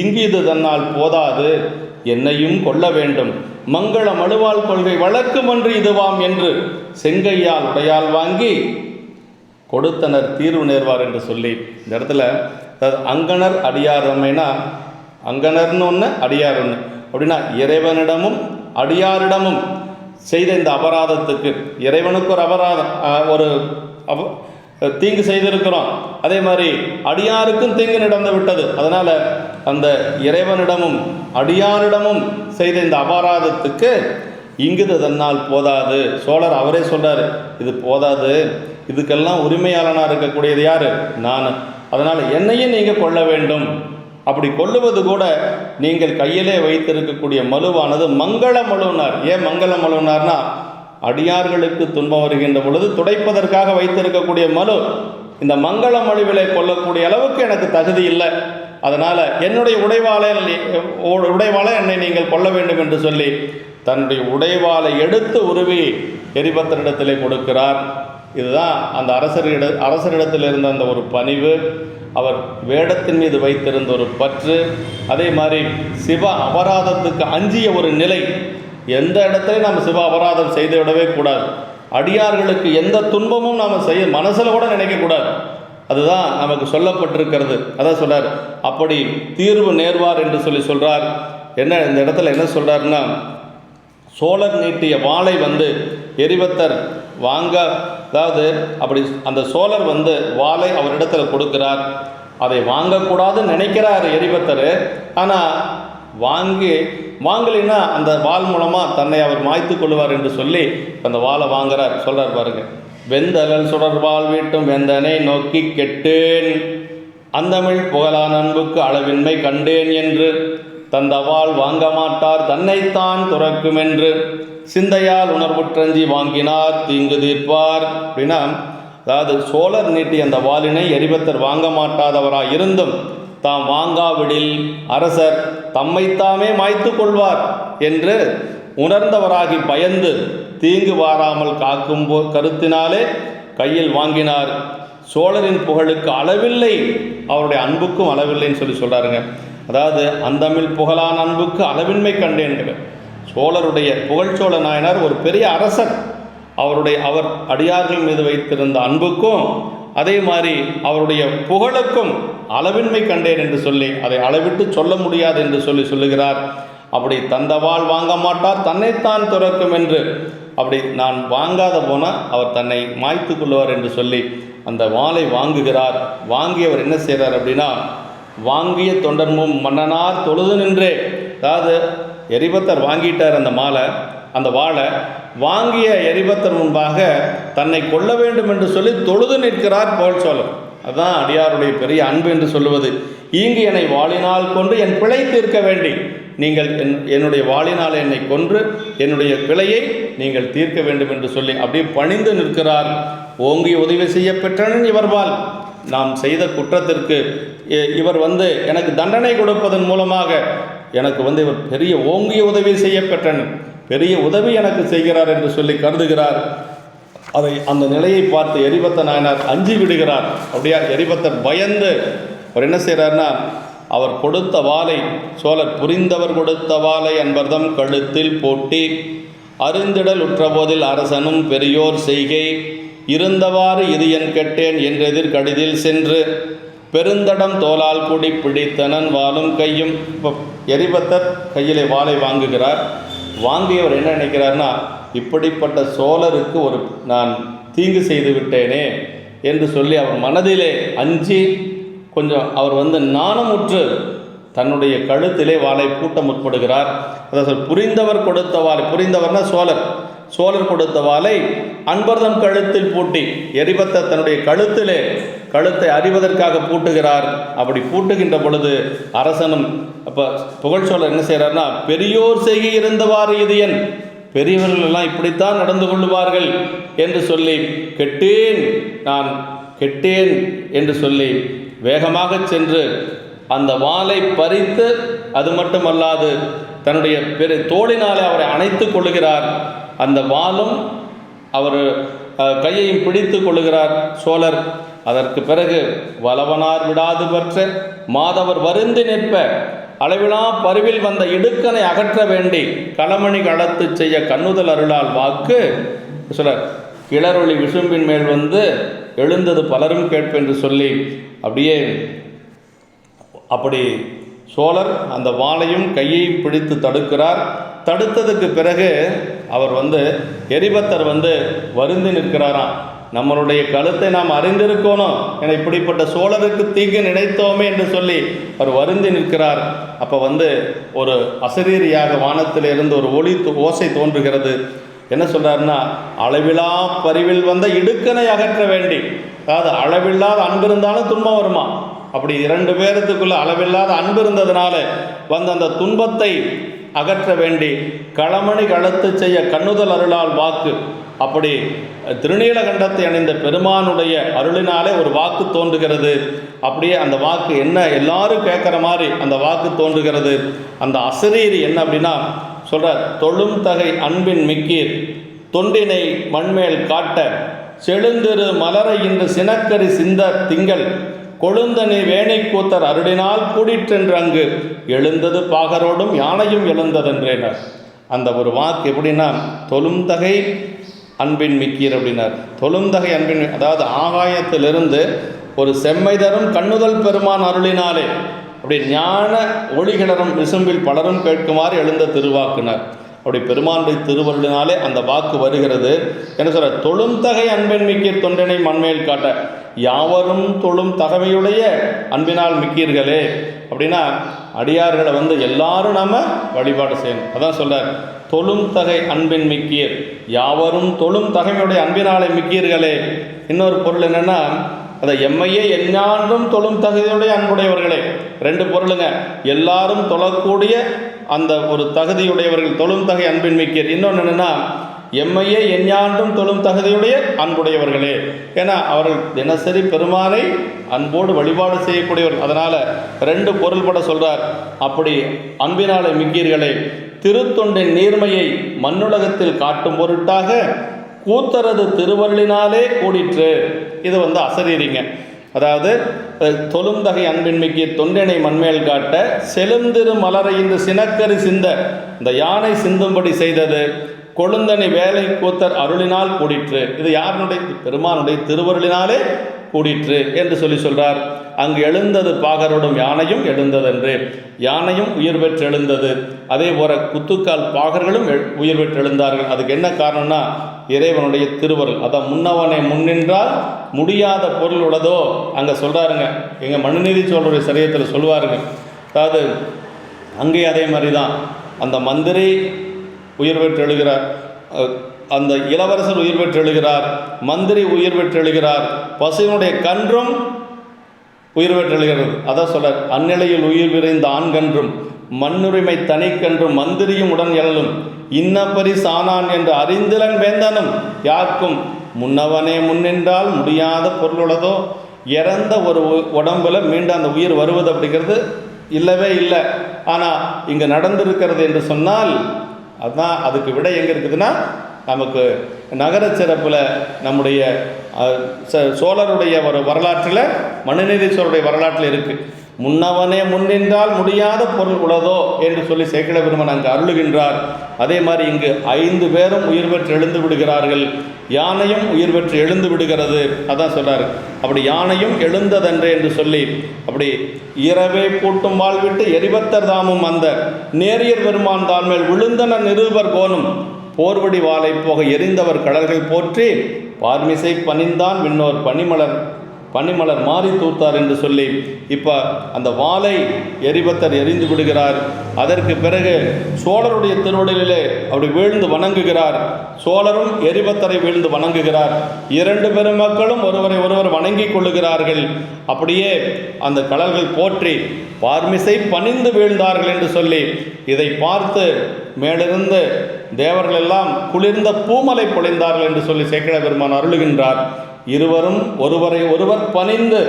இங்கு இது தன்னால் போதாது, என்னையும் கொள்ள வேண்டும், மங்கள மழுவாள் கொள்கை வழக்குமன்று இதுவாம் என்று செங்கையால் உடையால் வாங்கி கொடுத்தனர் தீர்வு நேர்வார் என்று சொல்லி இந்த இடத்துல அங்கனர் அடியார் தம்மைனா அங்கனர்னு ஒன்று அடியார் ஒன்று. அப்படின்னா இறைவனிடமும் அடியாரிடமும் செய்த இந்த அபராதத்துக்கு, இறைவனுக்கு ஒரு அபராதம், ஒரு தீங்கு செய்திருக்கிறோம், அதே மாதிரி அடியாருக்கும் தீங்கு நடந்து விட்டது. அதனால் அந்த இறைவனிடமும் அடியாரிடமும் செய்த இந்த அபராதத்துக்கு இங்குது தன்னால் போதாது. சோழர் அவரே சொல்கிறார், இது போதாது, இதுக்கெல்லாம் உரிமையாளனாக இருக்கக்கூடியது யார்? நான். அதனால் என்னையும் நீங்கள் கொள்ள வேண்டும். அப்படி கொள்ளுவது கூட நீங்கள் கையிலே வைத்திருக்கக்கூடிய மலுவானது மங்கள மலுனார். ஏன் மங்கள மலுனார்னா, அடியார்களுக்கு துன்பம் வருகின்ற பொழுது துடைப்பதற்காக வைத்திருக்கக்கூடிய மலு. இந்த மங்கள மழுவிலை கொள்ளக்கூடிய அளவுக்கு எனக்கு தகுதி இல்லை, அதனால் என்னுடைய உடைவாளை என்னை நீங்கள் கொள்ள வேண்டும் என்று சொல்லி தன்னுடைய உடைவாளை எடுத்து உருவி எரிபத்தரிடத்திலே கொடுக்கிறார். இதுதான் அந்த அரசரிடத்தில் இருந்த அந்த ஒரு பணிவு. அவர் வேடத்தின் மீது வைத்திருந்த ஒரு பற்று, அதே மாதிரி சிவ அபராதத்துக்கு அஞ்சிய ஒரு நிலை. எந்த இடத்துலையும் நாம் சிவ அபராதம் செய்து விடவே கூடாது. அடியார்களுக்கு எந்த துன்பமும் நாம் செய்ய மனசில் கூட நினைக்கக்கூடாது. அதுதான் நமக்கு சொல்லப்பட்டிருக்கிறது. அதான் சொல்கிறார், அப்படி தீர்வு நேர்வார் என்று சொல்கிறார். என்ன இந்த இடத்துல என்ன சொல்கிறாருன்னா, சோழர் நீட்டிய வாளை எரிபத்தர் வாங்க, அதாவது அப்படி அந்த சோழர் வாளை அவரிடத்தில் கொடுக்கிறார். அதை வாங்கக்கூடாதுன்னு நினைக்கிறார் எரிபத்தர். ஆனால் வாங்கலைன்னா அந்த வாள் மூலமாக தன்னை அவர் மாய்த்து கொள்வார் என்று சொல்லி அந்த வாளை வாங்குறார். சொல்கிறார் பாருங்க, வெந்தலல் சுடர்வாள் வீட்டும் வெந்தனை நோக்கி கெட்டேன், அந்தமிழ் புகழான் அன்புக்கு அளவின்மை கண்டேன் என்று தந்தவாள் வாங்க மாட்டார் தன்னைத்தான் துறக்கும் என்று சிந்தையால் உணர்வுற்றஞ்சி வாங்கினார் தீங்கு தீர்ப்பார். அப்படின்னா, அதாவது சோழர் நீட்டிய அந்த வாளினை எரிபத்தர் வாங்க மாட்டாதவராய் இருந்தும் தாம் வாங்காவிடில் அரசர் தம்மைத்தாமே மாய்த்து கொள்வார் என்று உணர்ந்தவராகி பயந்து தீங்கு வாராமல் காக்கும் கருத்தினாலே கையில் வாங்கினார். சோழரின் புகழுக்கு அளவில்லை, அவருடைய அன்புக்கும் அளவில்லைன்னு சொல்கிறாருங்க. அதாவது அந்தமிழ் புகழான் அன்புக்கு அளவின்மை கண்டேன்கிற சோழருடைய புகழ்ச்சோழ நாயனார் ஒரு பெரிய அரசர். அவர் அடியார்கள் மீது வைத்திருந்த அன்புக்கும் அதே மாதிரி அவருடைய புகழுக்கும் அளவின்மை கண்டேன் என்று சொல்லி அதை அளவிட்டு சொல்ல முடியாது என்று சொல்லுகிறார். அப்படி தந்தவாள் வாங்க மாட்டார் தன்னைத்தான் துறக்கும் என்று, அப்படி நான் வாங்காத போனால் அவர் தன்னை மாய்த்து கொள்வார் என்று சொல்லி அந்த வாளை வாங்குகிறார். வாங்கியவர் என்ன செய்கிறார் அப்படின்னா, வாங்கிய தொண்டர்மும் மன்னனார் தொழுது நின்றே, அதாவது எரிபத்தர் வாங்கிட்டார் அந்த வாளை வாங்கிய எரிபத்தர் முன்பாக தன்னை கொல்ல வேண்டும் என்று சொல்லி தொழுது நிற்கிறார் புகழ்ச்சோழர். அதுதான் அடியாருடைய பெரிய அன்பு என்று சொல்லுவது. ஈங்கு என்னை வாளினால் கொன்று என் பிழை தீர்க்க வேண்டி நீங்கள் என்னுடைய வாளினால் என்னை கொன்று என்னுடைய பிழையை நீங்கள் தீர்க்க வேண்டும் என்று சொல்லி அப்படியே பணிந்து நிற்கிறார். ஓங்கி உதவி செய்ய பெற்றனன் இவர்வால், நாம் செய்த குற்றத்திற்கு இவர் எனக்கு தண்டனை கொடுப்பதன் மூலமாக எனக்கு இவர் பெரிய ஓங்கிய உதவி செய்ய பெற்றனன், பெரிய உதவி எனக்கு செய்கிறார் என்று சொல்லி கருதுகிறார். அந்த நிலையை பார்த்து எரிபத்த நாயனார் அஞ்சி விடுகிறார். அப்படியா எரிபத்தர் பயந்து அவர் என்ன செய்கிறார்னா, அவர் கொடுத்த வாளை, சோழர் புரிந்தவர் கொடுத்த வாளை அன்பர்தம் கழுத்தில் போட்டி அருந்திடல் உற்றபோதில் அரசனும் பெரியோர் செய்கை இருந்தவாறு இது என் கெட்டேன் என்றெதிர் கடிதில் சென்று பெருந்தடம் தோலால் கூடி பிடித்தனன் வாளும் கையும். இப்போ எரிபத்தர் கையிலே வாளை வாங்குகிறார். வாங்கியவர் என்ன நினைக்கிறார்னா, இப்படிப்பட்ட சோழருக்கு நான் தீங்கு செய்து விட்டேனே என்று சொல்லி அவர் மனதிலே அஞ்சி கொஞ்சம் அவர் நாணமுற்று தன்னுடைய கழுத்திலே வாளை பூட்ட முற்படுகிறார். அதாவது புரிந்தவர் கொடுத்த வாளை, புரிந்தவர்னா சோழர் கொடுத்த வாளை அன்பர்தம் கழுத்தில் பூட்டி எரிபத்தர் தன்னுடைய கழுத்தை அறிவதற்காக பூட்டுகிறார். அப்படி பூட்டுகின்ற பொழுது அரசனும் அப்போ புகழ்ச்சோழர் என்ன செய்கிறார்னா, பெரியோர் செய்கை இருந்தவாறு இது என், பெரியவர்கள் எல்லாம் இப்படித்தான் நடந்து கொள்வார்கள் என்று சொல்லி நான் கெட்டேன் என்று சொல்லி வேகமாக சென்று அந்த வாளை பறித்து, அது மட்டுமல்லாது தன்னுடைய தோளினாலே அவரை அணைத்து கொள்ளுகிறார். அந்த வாளும் அவர் கையையும் பிடித்து கொள்ளுகிறார் சோழர். அதற்கு பிறகு வலவனார் விடாது பற்ற மாதவர் வருந்தி நிற்ப அளவிலா பருவில் வந்த இடுக்கனை அகற்ற வேண்டி களமணி களத்து செய்ய கண்ணுதல் அருளால் வாக்கு சொல்றார். கிளறொளி விசும்பின் மேல் எழுந்தது பலரும் கேட்பென்று சொல்லி அப்படியே அப்படி சோழர் அந்த வாளையும் கையையும் பிடித்து தடுக்கிறார். தடுத்ததுக்கு பிறகு அவர் எரிபத்தர் வருந்தி நிற்கிறாராம். நம்மளுடைய கழுத்தை நாம் அறிந்திருக்கணும் என இப்படிப்பட்ட சோழருக்கு தீங்கு நினைத்தோமே என்று சொல்லி அவர் வருந்தி நிற்கிறார். அப்போ ஒரு அசரீரியாக வானத்திலிருந்து ஒரு ஓசை தோன்றுகிறது. என்ன சொல்கிறாருன்னா, அளவிலா பரிவில் இடுக்கனை அகற்ற வேண்டி, அதாவது அளவில்லாத அன்பு இருந்தாலும் துன்பம் வருமா, அப்படி 2 பேருக்குள்ள அளவில்லாத அன்பு இருந்ததுனால அந்த துன்பத்தை அகற்ற வேண்டி களமணி களத்து செய்ய கண்ணுதல் அருளால் வாக்கு, அப்படி திருநீலகண்டத்தை அணிந்த பெருமானுடைய அருளினாலே ஒரு வாக்கு தோன்றுகிறது. அப்படியே அந்த வாக்கு என்ன, எல்லாரும் கேட்குற மாதிரி அந்த வாக்கு தோன்றுகிறது. அந்த அசரீரி என்ன அப்படின்னா சொல்ற, தொழும் தகை அன்பின் மிக்கீர் தொண்டினை மண்மேல் காட்ட செழுந்திரு மலரை இன்று சினக்கரி சிந்த திங்கள் கொழுந்தனி வேணை கூத்தர் அருளினால் கூடிற்றென்று அங்கு எழுந்தது பாகரோடும் யானையும் எழுந்ததென்றேனர். அந்த ஒரு வாக்கு எப்படின்னா தொழுந்தகை அன்பின் மிக்கீர் அப்படின்னார். தொழுந்தகை அன்பின், அதாவது ஆகாயத்திலிருந்து ஒரு செம்மை தரும் கண்ணுதல் பெருமான் அருளினாலே அப்படி ஞான ஒளிகிளரும் விசும்பில் பலரும் கேட்குமாறு எழுந்த திருவாக்குனர். அப்படி பெருமானுடைய திருவருளினாலே அந்த வாக்கு வருகிறது. என்ன சொல்ற, தொழுந்தகை அன்பின் மிக்கீர் தொண்டனை மண்மேல் காட்ட, யாவரும் தொழும் தகமையுடைய அன்பினால் மிக்கீர்களே. அப்படின்னா அடியார்களை எல்லாரும் நாம வழிபாடு செய்யணும். அதான் சொல்றார், தொழும் தகை அன்பின் மிக்கீர், யாவரும் தொழும் தகைமையுடைய அன்பினாலே மிக்கீர்களே. இன்னொரு பொருள் என்னன்னா, அதை எம்மையே எஞ்ஞான்றும் தொழும் தகுதியுடைய அன்புடையவர்களே. ரெண்டு பொருளுங்க, எல்லாரும் தொழக்கூடிய அந்த ஒரு தகுதியுடையவர்கள், தொழும் தகை அன்பின் மிக்கீர். இன்னொன்று என்னன்னா, எம்மையே எஞ்ஞான்றும் தொழும் தகுதியுடைய அன்புடையவர்களே. ஏன்னா அவர்கள் தினசரி பெருமானை அன்போடு வழிபாடு செய்யக்கூடியவர்கள். அதனால ரெண்டு பொருள்பட சொல்றார். அப்படி அன்பினாலே மிக்கீர்களே, திருத்தொண்டின் நீர்மையை மண்ணுலகத்தில் காட்டும் பொருட்டாக கூத்தரது திருவருளினாலே கூடிற்று. இது அசரீரிங்க. அதாவது தொழுந்தகை அன்பின் மிக்கீர் தொண்டினை மண்மேல் காட்ட செலுந்திரு மலரை இந்த சினக்கரி சிந்த இந்த யானை சிந்தும்படி செய்தது கொழுந்தனை வேலை கூத்தர் அருளினால் கூடிற்று. இது யாருடைய? பெருமானுடைய திருவருளினாலே கூடிற்று என்று சொல்றார். அங்கு எழுந்தது பாகரோடும் யானையும் எழுந்ததென்று. யானையும் உயிர் பெற்று எழுந்தது. அதே போல குத்துக்கால் பாகர்களும் உயிர் பெற்று எழுந்தார்கள். அதுக்கு என்ன காரணம்னா, இறைவனுடைய திருவருள். அதான் முன்னவனை முன்னின்றால் முடியாத பொருள் உள்ளதோ அங்கே சொல்கிறாருங்க. எங்கள் மனுநீதி சோழருடைய சரியத்தில் சொல்லுவாருங்க. அதாவது அங்கே அதே மாதிரி தான் அந்த மந்திரி உயிர் பெற்று எழுகிறார், அந்த இளவரசர் உயிர் பெற்று எழுகிறார், மந்திரி உயிர் பெற்று எழுகிறார், பசுவினுடைய கன்றும் உயிர் பெற்று எழுகிறது. அதான் சொல்றார், அந்நிலையில் உயிர் விரைந்த ஆண்கன்றும் மண்ணுரிமை தனிக்கன்றும் மந்திரியும் உடன் எழலும் இன்னப்பரி சானான் என்று அறிந்திலன் வேந்தனும் யாருக்கும் முன்னவனே முன்னின்றால் முடியாத பொருளுள்ளதோ. இறந்த ஒரு உடம்புல மீண்டும் அந்த உயிர் வருவது அப்படிங்கிறது இல்லவே இல்லை. ஆனால் இங்கே நடந்திருக்கிறது என்று சொன்னால் அதுதான் அதுக்கு விட எங்கே இருக்குதுன்னா, நமக்கு நகர சிறப்பில் நம்முடைய சோழருடைய ஒரு வரலாற்றில், மனுநீதி சோழருடைய வரலாற்றில் இருக்குது. முன்னவனே முன்னின்றால் முடியாத பொருள் உள்ளதோ என்று சொல்லி சேக்கிழ பெருமான் அங்கு அருளுகின்றார். அதே மாதிரி இங்கு 5 பேரும் உயிர் பெற்று எழுந்து விடுகிறார்கள், யானையும் உயிர் பெற்று எழுந்து விடுகிறது. அதான் சொல்றாரு, அப்படி யானையும் எழுந்ததென்று என்று சொல்லி அப்படி இரவே பூட்டும் வாழ்விட்டு எரிபத்தர் தாமும் அந்த நேரியர் பெருமான் தாள் மேல் விழுந்தன நிருபர் கோனும் போர்வடி வாளை போக எரிந்தவர் கடல்கள் போற்றி பார்மிசை பணிந்தான் விண்ணோர் பனிமலர் மாறி தூர்த்தார் என்று சொல்லி இப்போ அந்த வாளை எரிபத்தர் எரிந்து விடுகிறார். அதற்கு பிறகு சோழருடைய திருவடியிலே அப்படி வீழ்ந்து வணங்குகிறார். சோழரும் எரிபத்தரை வீழ்ந்து வணங்குகிறார். 2 பெருமக்களும் ஒருவர் வணங்கி கொள்ளுகிறார்கள். அப்படியே அந்த கடல்கள் போற்றி பார்மிசை பணிந்து வீழ்ந்தார்கள் என்று சொல்லி இதை பார்த்து மேலிருந்து தேவர்கள் எல்லாம் குளிர்ந்த பூமலை பொழிந்தார்கள் என்று சொல்லி சேக்கிழ பெருமான் அருளுகின்றார். இருவரும் ஒருவர் பணிந்து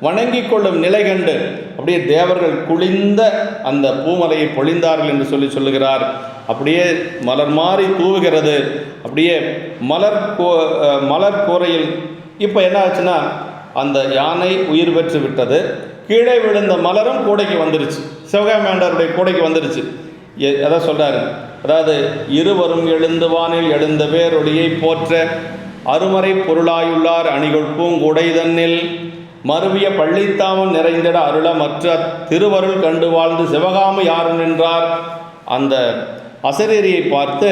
வணங்கி கொள்ளும் நிலை கண்டு அப்படியே தேவர்கள் குளிர்ந்த அந்த பூமலையை பொழிந்தார்கள் என்று சொல்லுகிறார். அப்படியே மலர் மாறி தூவுகிறது. அப்படியே மலர் கூரையில் இப்போ என்ன ஆச்சுன்னா, அந்த யானை உயிர் பெற்று விட்டது. கீழே விழுந்த மலரும் கூடைக்கு வந்துருச்சு, சிவகாமியாண்டவருடைய கூடைக்கு வந்துருச்சு. அதான் சொல்கிறாரு, அதாவது இருவரும் எழுந்து வானில் எழுந்த பேரொடியை போற்ற அருமறை பொருளாயுள்ளார் அணிகள் பூங்குடை தன்னில் மருவிய பள்ளித்தாமம் நிறைந்திட அருள மற்ற திருவருள் கண்டு வாழ்ந்து சிவகாமி யாரும் நின்றார். அந்த அசரீரியை பார்த்து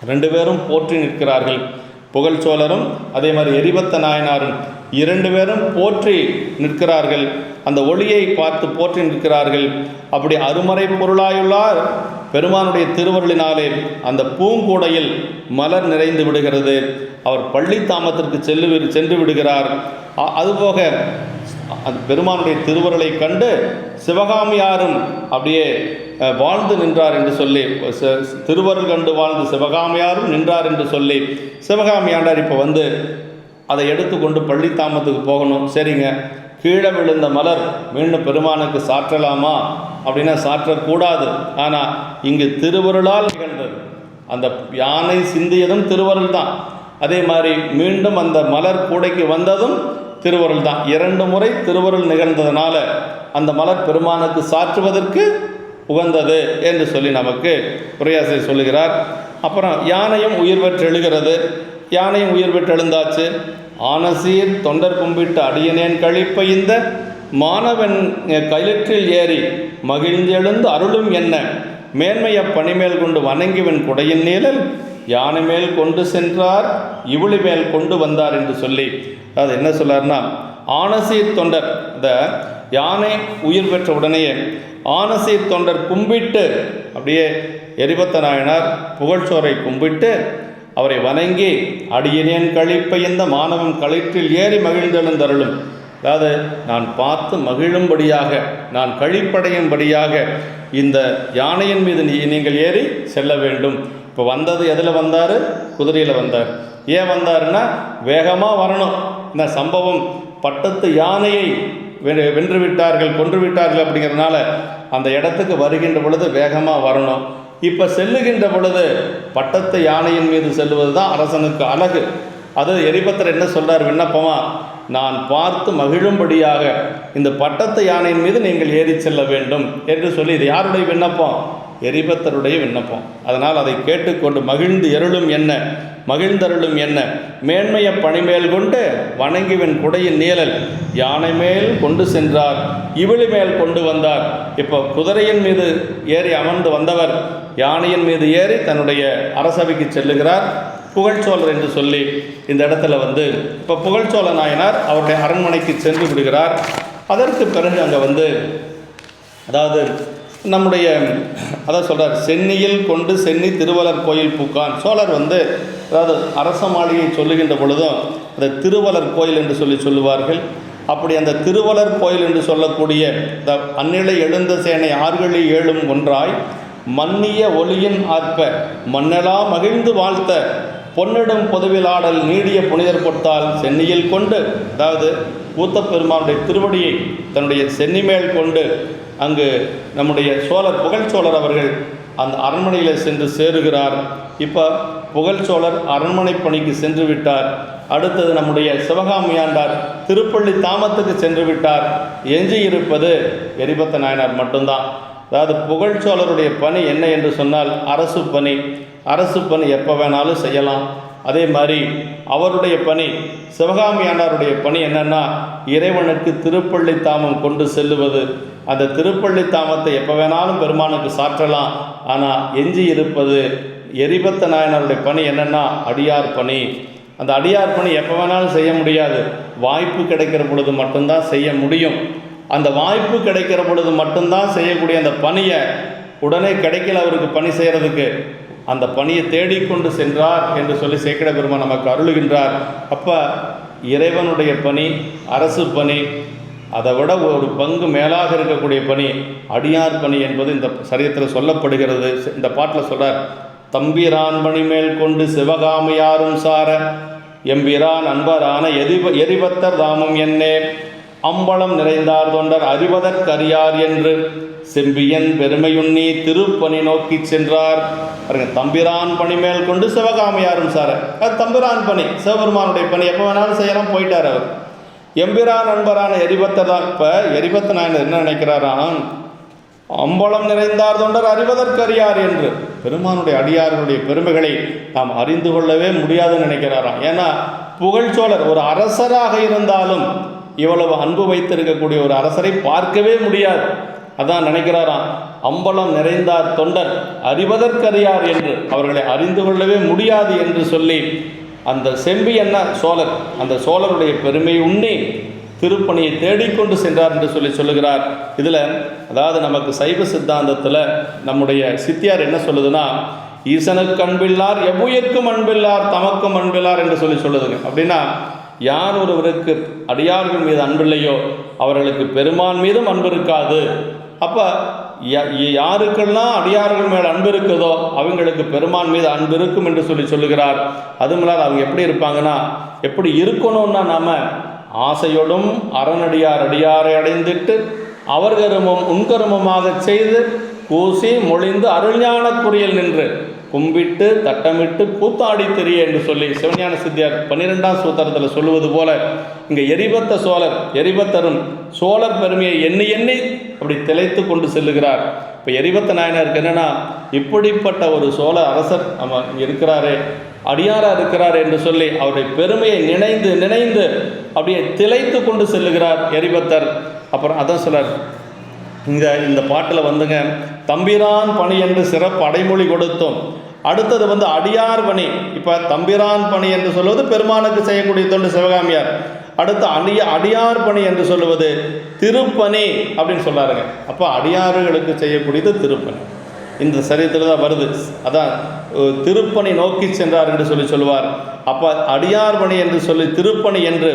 2 பேரும் போற்றி நிற்கிறார்கள். புகழ் சோழரும் அதே மாதிரி எரிபத்த நாயனாரும் 2 பேரும் போற்றி நிற்கிறார்கள். அந்த ஒளியை பார்த்து போற்றி நிற்கிறார்கள். அப்படி அருமறை பொருளாயுள்ளார் பெருமானுடைய திருவருளினாலே அந்த பூங்கூடையில் மலர் நிறைந்து விடுகிறது. அவர் பள்ளித்தாமத்திற்கு சென்று விடுகிறார். அதுபோக அந்த பெருமானுடைய திருவருளை கண்டு சிவகாமியாரும் அப்படியே வாழ்ந்து நின்றார் என்று சொல்லி, திருவருள் கண்டு வாழ்ந்து சிவகாமியாரும் நின்றார் என்று சொல்லி சிவகாமியாண்டார் இப்போ அதை எடுத்துக்கொண்டு பள்ளித்தாமத்துக்கு போகணும். சரிங்க, கீழே விழுந்த மலர் மீண்டும் பெருமானுக்கு சாற்றலாமா அப்படின்னா சாற்றக்கூடாது. ஆனால் இங்கு திருவருளால் நிகழ்ந்தது. அந்த யானை சிந்தியதும் திருவருள் தான். அதே மாதிரி மீண்டும் அந்த மலர் கூடைக்கு வந்ததும் திருவருள் தான். 2 முறை திருவருள் நிகழ்ந்ததுனால அந்த மலர் பெருமானுக்கு சாற்றுவதற்கு உகந்தது என்று சொல்லி நமக்கு உரையாசிரியர் சொல்லுகிறார். அப்புறம் யானையும் உயிர் பெற்றெழுகிறது. யானையும் உயிர் பெற்றெழுந்தாச்சு. ஆனசீர் தொண்டர் கும்பிட்டு அடியனேன் கழிப்ப இந்த மாணவன் கயிற்றில் ஏறி மகிழ்ந்தெழுந்து அருளும் என்ன மேன்மைய பணிமேல் கொண்டு வணங்கிவன் குடையின் நீழல் யானை மேல் கொண்டு சென்றார் இவுளி மேல் கொண்டு வந்தார் என்று சொல்லி, அது என்ன சொல்லார்னா, ஆனசீர் தொண்டர், இந்த யானை உயிர் பெற்ற உடனேயே ஆனசீர் தொண்டர் கும்பிட்டு, அப்படியே எரிபத்த நாயனார் புகழ்ச்சோரை கும்பிட்டு அவரை வணங்கி அடியனேன் கழிப்ப இந்த மாணவன் கழிற்றில் ஏறி மகிழ்ந்தெழுந்தருளும், அதாவது நான் பார்த்து மகிழும்படியாக, நான் கழிப்படையும்படியாக இந்த யானையின் மீது நீங்கள் ஏறி செல்ல வேண்டும். இப்போ வந்தது எதில் வந்தார்? குதிரையில் வந்தார். ஏன் வந்தாருன்னா வேகமாக வரணும். இந்த சம்பவம் பட்டத்து யானையை வென்று விட்டார்கள், கொன்று விட்டார்கள் அப்படிங்கிறதுனால அந்த இடத்துக்கு வருகின்ற பொழுது வேகமாக வரணும். இப்போ செல்லுகின்ற பொழுது பட்டத்து யானையின் மீது செல்வது தான் அரசனுக்கு அழகு. அது எரிபத்தர் என்ன சொல்கிறார் விண்ணப்பமா, நான் பார்த்து மகிழும்படியாக இந்த பட்டத்து யானையின் மீது நீங்கள் ஏறி செல்ல வேண்டும் என்று சொல்லி, இது யாருடைய விண்ணப்பம்? எரிபத்தருடைய விண்ணப்பம். அதனால் அதை கேட்டுக்கொண்டு மகிழ்ந்து எருளும் என்ன, மகிழ்ந்தருளும் என்ன மேன்மைய பணிமேல் கொண்டு வணங்கிவன் குடையின் நீழல் யானை மேல் கொண்டு சென்றார் இவிழி மேல் கொண்டு வந்தார். இப்போ குதிரையின் மீது ஏறி அமர்ந்து வந்தவர் யானையின் மீது ஏறி தன்னுடைய அரசவைக்கு செல்லுகிறார். புகழ்ச்சோழர் என்று சொல்லி இந்த இடத்துல இப்போ புகழ்ச்சோழ நாயனார் அவருடைய அரண்மனைக்கு சென்று விடுகிறார். அதற்கு பிறகு அங்கே அதாவது நம்முடைய அதான் சொல்கிறார், சென்னியில் கொண்டு சென்னி திருவலர் கோயில் பூக்கான். சோழர் அதாவது அரச மாளிகை சொல்லுகின்ற பொழுதும் அதை திருவலர் கோயில் என்று சொல்லுவார்கள். அப்படி அந்த திருவலர் கோயில் என்று சொல்லக்கூடிய இந்த அந்நிலை எழுந்த சேனை ஆறுகளி ஏழும் ஒன்றாய் மன்னிய ஒளியின் ஆற்ப மன்னெலாம் மகிழ்ந்து வாழ்த்த பொன்னிடும் பொதுவிலாடல் நீடிய புனிதர் பொட்டால் சென்னியில் கொண்டு, அதாவது ஊத்தப்பெருமானுடைய திருவடியை தன்னுடைய சென்னி மேல் கொண்டு அங்கு நம்முடைய சோழர் புகழ்ச்சோழர் அவர்கள் அந்த அரண்மனையில் சென்று சேருகிறார். இப்போ புகழ்ச்சோழர் அரண்மனை பணிக்கு சென்று விட்டார். அடுத்தது நம்முடைய சிவகாமியாண்டார் திருப்பள்ளி தாமத்துக்கு சென்று விட்டார். எஞ்சி இருப்பது எரிபத்த நாயனார் மட்டும்தான். அதாவது புகழ்ச்சோழருடைய பணி என்ன என்று சொன்னால் அரசு பணி. அரசு பணி எப்போ வேணாலும் செய்யலாம். அதே மாதிரி அவருடைய பணி, சிவகாமி ஆண்டாருடைய பணி என்னென்னா இறைவனுக்கு திருப்பள்ளி தாமம் கொண்டு செல்லுவது. அந்த திருப்பள்ளி தாமத்தை எப்போ வேணாலும் பெருமானுக்கு சாற்றலாம். ஆனால் எஞ்சி இருப்பது எரிபத்த நாயனாருடைய பணி என்னென்னா அடியார் பணி. அந்த அடியார் பணி எப்போ வேணாலும் செய்ய முடியாது, வாய்ப்பு கிடைக்கிற பொழுது மட்டும்தான் செய்ய முடியும். அந்த வாய்ப்பு கிடைக்கிற பொழுது மட்டும்தான் செய்யக்கூடிய அந்த பணியை உடனே கிடைக்கல அவருக்கு பணி செய்கிறதுக்கு. அந்த பணியை தேடிக்கொண்டு சென்றார் என்று சொல்லி சேக்கிழ பெருமான் நமக்கு அருளுகின்றார். அப்போ இறைவனுடைய பணி, அரசு பணி, அதை விட ஒரு பங்கு மேலாக இருக்கக்கூடிய பணி அடியார் பணி என்பது இந்த சரித்திரத்தில் சொல்லப்படுகிறது. இந்த பாட்டில் சொல்கிறார், தம்பிரான் பணி மேல் கொண்டு சிவகாமியாரும் சார எம்பிரான் அன்பரான எரிபத்தர் தாமும் என்னே அம்பலம் நிறைந்தார் தொண்டர் அறிவதற்கறியார் என்று செம்பியன் பெருமையுண்ணி திருப்பணி நோக்கி சென்றார். பாருங்க, தம்பிரான் பணி மேல் கொண்டு சிவகாமியாரும் சார, அது தம்பிரான் பணி, சிவபெருமானுடைய பணி எப்போ வேணாலும் செய்யலாம், போயிட்டார் அவர். எம்பிரான் அன்பரான எரிபத்தர் தான். இப்போ எரிபத்த நாயனர் என்ன நினைக்கிறாராம், அம்பலம் நிறைந்தார் தொண்டர் அறிவதற்கறியார் என்று பெருமானுடைய அடியார்களுடைய பெருமைகளை நாம் அறிந்து கொள்ளவே முடியாதுன்னு நினைக்கிறாராம். ஏன்னா புகழ்ச்சோழர் ஒரு அரசராக இருந்தாலும் இவ்வளவு அன்பு வைத்திருக்கக்கூடிய ஒரு அரசரை பார்க்கவே முடியாது. அதான் நினைக்கிறாராம், அம்பலம் நிறைந்தார் தொண்டர் அறிவதற்கறியார் என்று அவர்களை அறிந்து கொள்ளவே முடியாது என்று சொல்லி அந்த செம்பி என்ன சோழர், அந்த சோழருடைய பெருமை உண்ணி திருப்பணியை தேடிக்கொண்டு சென்றார் என்று சொல்லுகிறார். இதில் அதாவது நமக்கு சைவ சித்தாந்தத்தில் நம்முடைய சித்தியார் என்ன சொல்லுதுன்னா, ஈசனுக்கு அன்பில்லார் எவ்வுயிர்க்கும் அன்பில்லார் தமக்கும் அன்பில்லார் என்று சொல்லுதுங்க. அப்படின்னா யார் ஒருவருக்கு அடியார்கள் மீது அன்பில்லையோ அவர்களுக்கு பெருமான் மீதும் அன்பு இருக்காது. அப்போ யாருக்கெல்லாம் அடியார்கள் மேல் அன்பு இருக்குதோ அவங்களுக்கு பெருமான் மீது அன்பு இருக்கும் என்று சொல்லுகிறார். அதுமில்லாத அவங்க எப்படி இருப்பாங்கன்னா, எப்படி இருக்கணும்னா நாம் ஆசையோடும் அறநடியார் அடியாரை அடைந்திட்டு அவர் கருமம் உன்கருமமாக செய்து கூசி மொழிந்து அருள்ஞான குறியல் நின்று கும்பிட்டு தட்டமிட்டு கூத்தாடி தெரிய என்று சொல்லி சிவஞான சித்தியார் 12ஆம் சூத்திரத்தில் சொல்லுவது போல, இங்கே எரிபத்த சோழர் எரிபத்தரும் சோழர் பெருமையை எண்ணி எண்ணி அப்படி திளைத்து கொண்டு செல்லுகிறார். இப்போ எரிபத்த நாயனாருக்கு என்னென்னா, இப்படிப்பட்ட ஒரு சோழ அரசர் நம்ம இருக்கிறாரே, அடியாராக இருக்கிறார் என்று சொல்லி அவருடைய பெருமையை நினைந்து நினைந்து அப்படியே திளைத்து கொண்டு செல்லுகிறார் எரிபத்தர். அப்புறம் அதான் சொல்றார், இந்த பாட்டில் வந்துங்க, தம்பிரான் பணி என்று சிறப்பு அடைமொழி கொடுத்தோம். அடுத்தது அடியார் பணி. இப்போ தம்பிரான் பணி என்று சொல்வது பெருமானுக்கு செய்யக்கூடிய தொண்டு சிவகாமியார். அடுத்து அடியார் பணி என்று சொல்லுவது திருப்பணி அப்படின்னு சொல்லாருங்க. அப்போ அடியார்களுக்கு செய்யக்கூடியது திருப்பணி. இந்த சரித்திரம் தான் வருது. அதான் திருப்பணி நோக்கி சென்றார் என்று சொல்லுவார். அப்போ அடியார் பணி என்று சொல்லி திருப்பணி என்று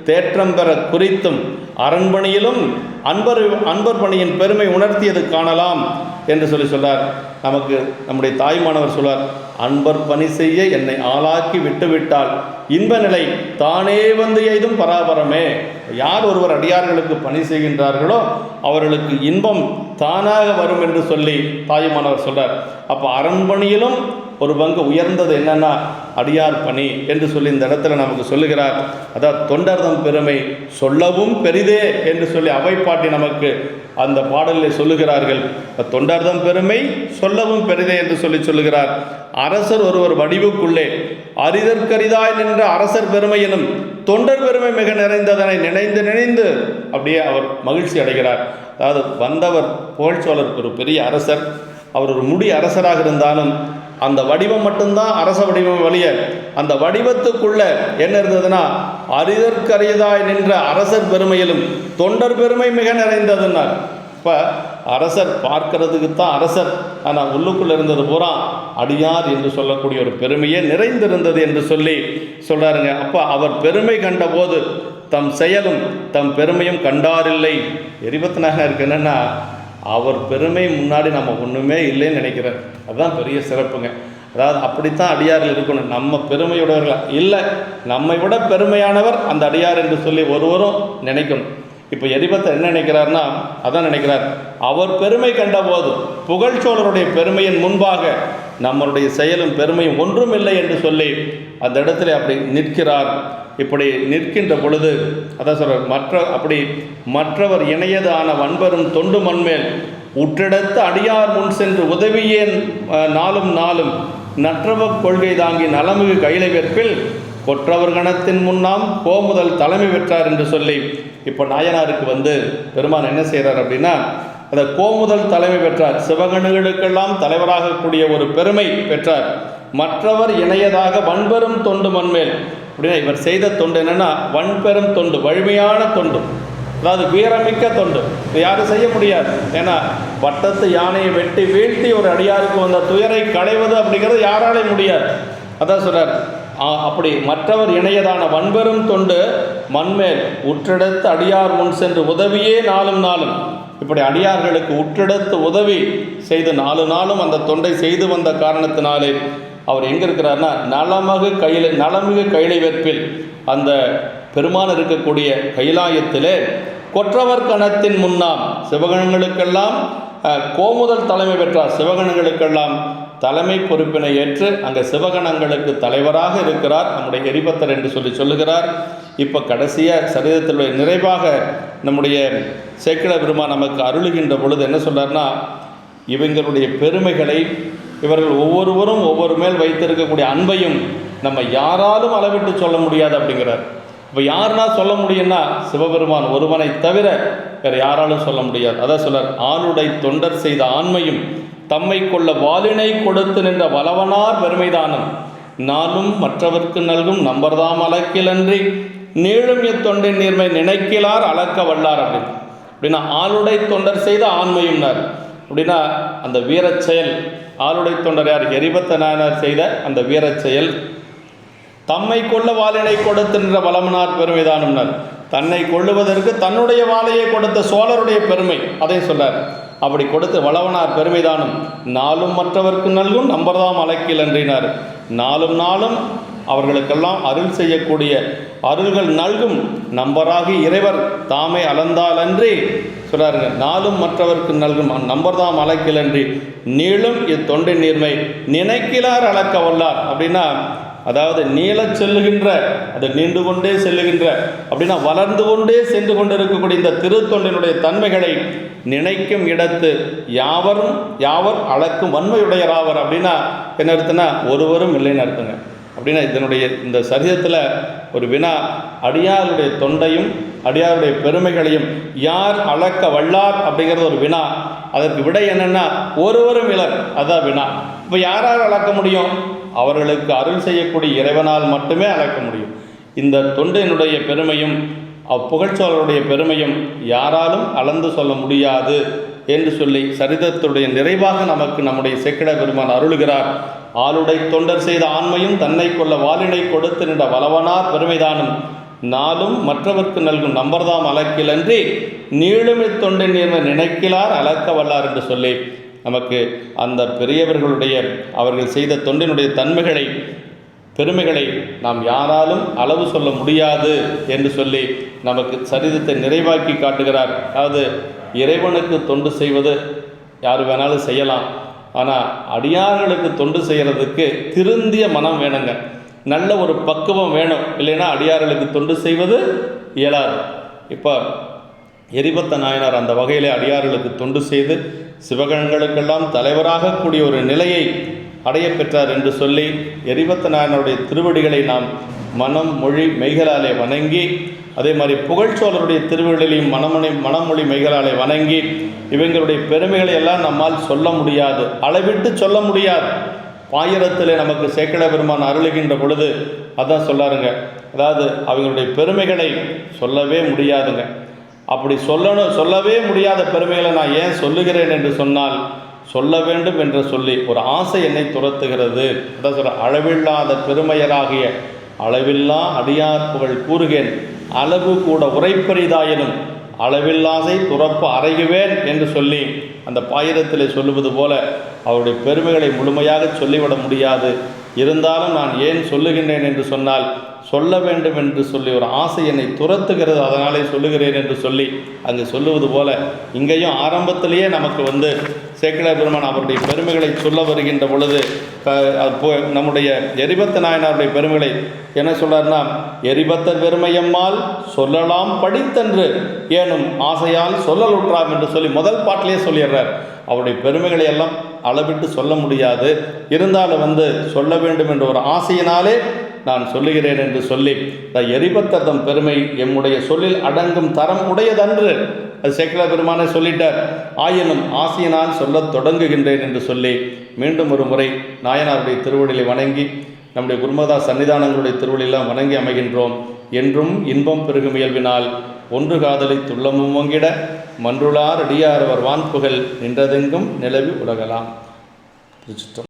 தேற்றம் பெற குறித்தும் அரண்பணியிலும் அன்பர் பணியின் பெருமை உணர்த்தியது காணலாம் என்று சொல்றார். நமக்கு நம்முடைய தாய்மானவர் சொல்வார், அன்பர் பணி செய்ய என்னை ஆளாக்கி விட்டுவிட்டால் இன்ப நிலை தானே வந்து எய்தும் பராபரமே. யார் ஒருவர் அடியார்களுக்கு பணி செய்கின்றார்களோ அவர்களுக்கு இன்பம் தானாக வரும் என்று சொல்லி தாய்மானவர் சொல்றார். அப்போ அரண்பணியிலும் ஒரு பங்கு உயர்ந்தது என்னன்னா அடியார் பணி என்று சொல்லி இந்த இடத்துல நமக்கு சொல்லுகிறார். அதாவது தொண்டர்தம் பெருமை சொல்லவும் பெரிதே என்று சொல்லி அவைப்பாட்டி நமக்கு அந்த பாடலில் சொல்லுகிறார்கள். தொண்டர்தம் பெருமை சொல்லவும் பெரிதே என்று சொல்லுகிறார். அரசர் ஒருவர் வடிவுக்குள்ளே அரிதற்கரிதாய் நின்ற அரசர் பெருமை எனும் தொண்டர் பெருமை மிக நிறைந்ததனை நினைந்து நினைந்து அப்படியே அவர் மகிழ்ச்சி அடைகிறார். அதாவது வந்தவர் புகழ்ச்சோழர் ஒரு பெரிய அரசர், அவர் ஒரு முடி அரசராக இருந்தாலும் அந்த வடிவம் மட்டும்தான் அரச வடிவம் வழிய அந்த வடிவத்துக்குள்ள என்ன இருந்ததுன்னா அரிதற்கரியதாய் நின்ற அரசர் பெருமையிலும் தொண்டர் பெருமை மிக நிறைந்ததுன்னார். இப்போ அரசர் பார்க்கறதுக்கு தான் அரசர், ஆனால் உள்ளுக்குள்ள இருந்தது பூரா அடியார் என்று சொல்லக்கூடிய ஒரு பெருமையே நிறைந்திருந்தது என்று சொல்றாருங்க. அப்போ அவர் பெருமை கண்ட போது தம் செயலும் தம் பெருமையும் கண்டாரில்லை. எரிபத்தனாக இருக்கு என்னன்னா, அவர் பெருமை முன்னாடி நம்ம ஒன்றுமே இல்லைன்னு நினைக்கிறேன். அதுதான் பெரிய சிறப்புங்க. அதாவது அப்படித்தான் அடியார்கள் இருக்கணும். நம்ம பெருமையுடையவர்கள் இல்லை, நம்மை விட பெருமையானவர் அந்த அடியார் என்று சொல்லி ஒருவரும் நினைக்கணும். இப்போ எரிபத்தர் என்ன நினைக்கிறார்னா, அதான் நினைக்கிறார், அவர் பெருமை கண்ட போது புகழ்ச்சோழருடைய பெருமையின் முன்பாக நம்மளுடைய செயலும் பெருமையும் ஒன்றும் இல்லை என்று சொல்லி அந்த இடத்துல அப்படி நிற்கிறார். இப்படி நிற்கின்ற பொழுது அதான் சொல்றார், மற்றவர் இணையதான வன்பெரும் தொண்டு மண்மேல் உற்றெடுத்த அடியார் முன் சென்று உதவியேன் நாளும் நாளும் நற்றவ கொள்கை தாங்கி நலமிகு கைலை வெற்பில் கொற்றவர் கணத்தின் முன்னாம் கோமுதல் தலைமை பெற்றார் என்று சொல்லி இப்போ நாயனாருக்கு பெருமான் என்ன செய்கிறார் அப்படின்னா, அதை கோமுதல் தலைமை பெற்றார். சிவகணுகளுக்கெல்லாம் தலைவராகக்கூடிய ஒரு பெருமை பெற்றார். மற்றவர் இணையதாக வன்பெரும் தொண்டு மண்மேல் அப்படின்னா இவர் செய்த தொண்டு என்னென்னா வன்பெரும் தொண்டு, வலிமையான தொண்டு, அதாவது வீரமிக்க தொண்டு. யாரும் செய்ய முடியாது. ஏன்னா வட்டத்து யானையை வெட்டி வீழ்த்தி ஒரு அடியாருக்கு வந்த துயரை களைவது அப்படிங்கிறது யாராலே முடியாது. அதான் சொல்றார், அப்படி மற்றவர் இணையதான வன்பெரும் தொண்டு மண்மேல் உற்றெடுத்து அடியார் முன் சென்று உதவியே நாளும் நாளும். இப்படி அடியார்களுக்கு உற்றெடுத்து உதவி செய்து நாளும் அந்த தொண்டை செய்து வந்த காரணத்தினாலே அவர் எங்கே இருக்கிறார்னா நலமிகு கைலை வெற்பில் அந்த பெருமான் இருக்கக்கூடிய கைலாயத்திலே கொற்றவர் கணத்தின் முன்னாம் சிவகணங்களுக்கெல்லாம் கோமுதல் தலைமை பெற்றார். சிவகணங்களுக்கெல்லாம் தலைமை பொறுப்பினை ஏற்று அங்கே சிவகணங்களுக்கு தலைவராக இருக்கிறார் நம்முடைய எரிபத்தர் என்று சொல்லுகிறார். இப்போ கடைசியாக சரீரத்தினுடைய நிறைவாக நம்முடைய சேக்கிழ பெருமான் நமக்கு அருளுகின்ற பொழுது என்ன சொல்றார்னா, இவங்களுடைய பெருமைகளை இவர்கள் ஒவ்வொருவரும் ஒவ்வொரு மேல் வைத்திருக்கக்கூடிய அன்பையும் நம்ம யாராலும் அளவிட்டு சொல்ல முடியாது அப்படிங்கிறார். இப்போ யாருன்னா சொல்ல முடியும்னா சிவபெருமான் ஒருவனை தவிர வேறு யாராலும் சொல்ல முடியாது. அதான் சொல்றார், ஆளுடை தொண்டர் செய்த ஆண்மையும் தம்மை கொள்ள வாலினை கொடுத்து நின்ற வளவனார் பெருமைதானம் நானும் மற்றவர்க்கு நல்கும் நம்பர்தாம் அளக்கிலன்றி நீளும் தொண்டின் நீர்மை நினைக்கலார் அளக்க வல்லார் அப்படின்னா ஆளுடை தொண்டர் செய்த ஆண்மையும்னார். அப்படின்னா அந்த வீரச் செயல், ஆளுடை தொண்டர் யார்? எரிபத்த நாயனார் செய்த அந்த வீரச் செயல். தம்மை கொள்ள வாளினை கொடுத்து நின்ற வளவனார் பெருமைதானும்னார். தன்னை கொள்ளுவதற்கு தன்னுடைய வாளையை கொடுத்த சோழருடைய பெருமை அதை சொல்றார். அப்படி கொடுத்து வளவனார் பெருமைதானும் நாளும் மற்றவர்க்கு நல்கும் நம்பர்தாம் அழைக்கில் என்றினார். நாளும் அவர்களுக்கெல்லாம் அருள் செய்யக்கூடிய அருள்கள் நல்கும் நம்பராகி இறைவர் தாமே அளந்தாலன்றி சொல்றாருங்க, நாளும் மற்றவர்க்கு நல்கும் நம்பர்தாம் அளக்கிலன்றி நீளும் இத்தொண்டின் நீர்மை நினைக்கிறார் அளக்க வல்லார். அப்படின்னா அதாவது நீளச் செல்லுகின்ற, அது நீண்டு கொண்டே செல்லுகின்ற, அப்படின்னா வளர்ந்து கொண்டே சென்று கொண்டிருக்கக்கூடிய இந்த திருத்தொண்டினுடைய தன்மைகளை நினைக்கும் இடத்து யாவர் அளக்கும் வன்மையுடையராவர். அப்படின்னா என்ன அர்த்தம்னா ஒருவரும் இல்லைன்னு அர்த்தங்க. அப்படின்னா இதனுடைய இந்த சரிதத்தில் ஒரு வினா, அடியாருடைய தொண்டையும் அடியாருடைய பெருமைகளையும் யார் அளக்க வல்லார் அப்படிங்கிறது ஒரு வினா. அதற்கு விடை என்னென்னா ஒருவரும் இலர், அதுதான் வினா. இப்போ யாரால் அளக்க முடியும்? அவர்களுக்கு அருள் செய்யக்கூடிய இறைவனால் மட்டுமே அளக்க முடியும். இந்த தொண்டினுடைய பெருமையும் அப்புகழ்ச்சோழருடைய பெருமையும் யாராலும் அளந்து சொல்ல முடியாது என்று சொல்லி சரிதத்துடைய நிறைவாக நமக்கு நம்முடைய சேக்கிழ பெருமான் அருளுகிறார். ஆளுடை தொண்டர் செய்த ஆண்மையும் தன்னை கொள்ள வாலினை கொடுத்து நின்ற வளவனார் பெருமைதானும் நாளும் மற்றவர்க்கு நல்கும் நம்பர்தாம் அளக்கிலன்றி நீளும் இத்தொண்டின் நீர்மை நினைக்கிறார் அளக்க வல்லார் என்று சொல்லி நமக்கு அந்த பெரியவர்களுடைய அவர்கள் செய்த தொண்டினுடைய தன்மைகளை பெருமைகளை நாம் யாராலும் அளவு சொல்ல முடியாது என்று சொல்லி நமக்கு சரிதத்தை நிறைவாக்கி காட்டுகிறார். அதாவது இறைவனுக்கு தொண்டு செய்வது யார் வேணாலும் செய்யலாம், ஆனால் அடியார்களுக்கு தொண்டு செய்கிறதுக்கு திருந்திய மனம் வேணுங்க, நல்ல ஒரு பக்குவம் வேணும். இல்லைன்னா அடியார்களுக்கு தொண்டு செய்வது இயலாது. இப்போ எரிபத்த நாயனார் அந்த வகையிலே அடியார்களுக்கு தொண்டு செய்து சிவகணங்களுக்கெல்லாம் தலைவராக கூடிய ஒரு நிலையை அடைய பெற்றார் என்று சொல்லி எரிபத்த நாயனாருடைய திருவடிகளை நாம் மனம் மொழி மெய்களாலே வணங்கி, அதே மாதிரி புகழ்ச்சோழருடைய திருவடிகளையும் மனமொழி மெய்களாலே வணங்கி, இவங்களுடைய பெருமைகளை எல்லாம் நம்மால் சொல்ல முடியாது, அளவிட்டு சொல்ல முடியாது. பாயிரத்தில் நமக்கு சேக்கிழ பெருமான் அருளுகின்ற பொழுது அதான் சொல்லாருங்க, அதாவது அவங்களுடைய பெருமைகளை சொல்லவே முடியாதுங்க. அப்படி சொல்லவே முடியாத பெருமைகளை நான் ஏன் சொல்லுகிறேன் என்று சொன்னால், சொல்ல வேண்டும் என்று சொல்லி ஒரு ஆசை என்னை துரத்துகிறது. அதான் சொல்ற, அளவில்லாத பெருமையராகிய அளவில்லா அடியார் புகழ் கூறுகேன் அளவு கூட உரைப்பரிதாயினும் அளவில்லாசை துறப்பு அறையுவேன் என்று சொல்லி அந்த பாயிரத்தில் சொல்லுவது போல அவருடைய பெருமைகளை முழுமையாக சொல்லிவிட முடியாது. இருந்தாலும் நான் ஏன் சொல்லுகின்றேன் என்று சொன்னால், சொல்ல வேண்டும் என்று சொல்லி ஒரு ஆசை என்னை துரத்துகிறது, அதனாலே சொல்லுகிறேன் என்று சொல்லி அங்கு சொல்லுவது போல இங்கேயும் ஆரம்பத்திலேயே நமக்கு சேக்கிழ பெருமான் அவருடைய பெருமைகளை சொல்ல வருகின்ற பொழுது நம்முடைய எரிபத்த நாயனாருடைய பெருமைகளை என்ன சொல்றாருன்னா, எரிபத்தர் பெருமையம்மால் சொல்லலாம் படித்தன்று ஏனும் ஆசையால் சொல்லலுற்றாம் என்று சொல்லி முதல் பாட்டிலேயே சொல்லிடுறார். அவருடைய பெருமைகளை எல்லாம் அளவிட்டு சொல்ல முடியாது, இருந்தாலும் சொல்ல வேண்டும் என்ற ஒரு ஆசையினாலே நான் சொல்லுகிறேன் என்று சொல்லி எரிபத்ததம் பெருமை எம்முடைய சொல்லில் அடங்கும் தரம் உடையதன்று, அது சேக்கிழ பெருமானை சொல்லிட்டார். ஆயினும் ஆசையினால் சொல்லத் தொடங்குகின்றேன் என்று சொல்லி மீண்டும் ஒரு முறை நாயனாருடைய திருவடிகளை வணங்கி நம்முடைய குருமதா சன்னிதானங்களுடைய திருவடியெல்லாம் வணங்கி அமைகின்றோம். என்றும் இன்பம் பெருகும் இயல்பினால் ஒன்று காதலை துள்ளமும் வங்கிட மன்றுளார் அடியார் அவர் வான்புகழ் நின்றதெங்கும் நிலவி உலகலாம். திருச்சிற்றம்பலம்.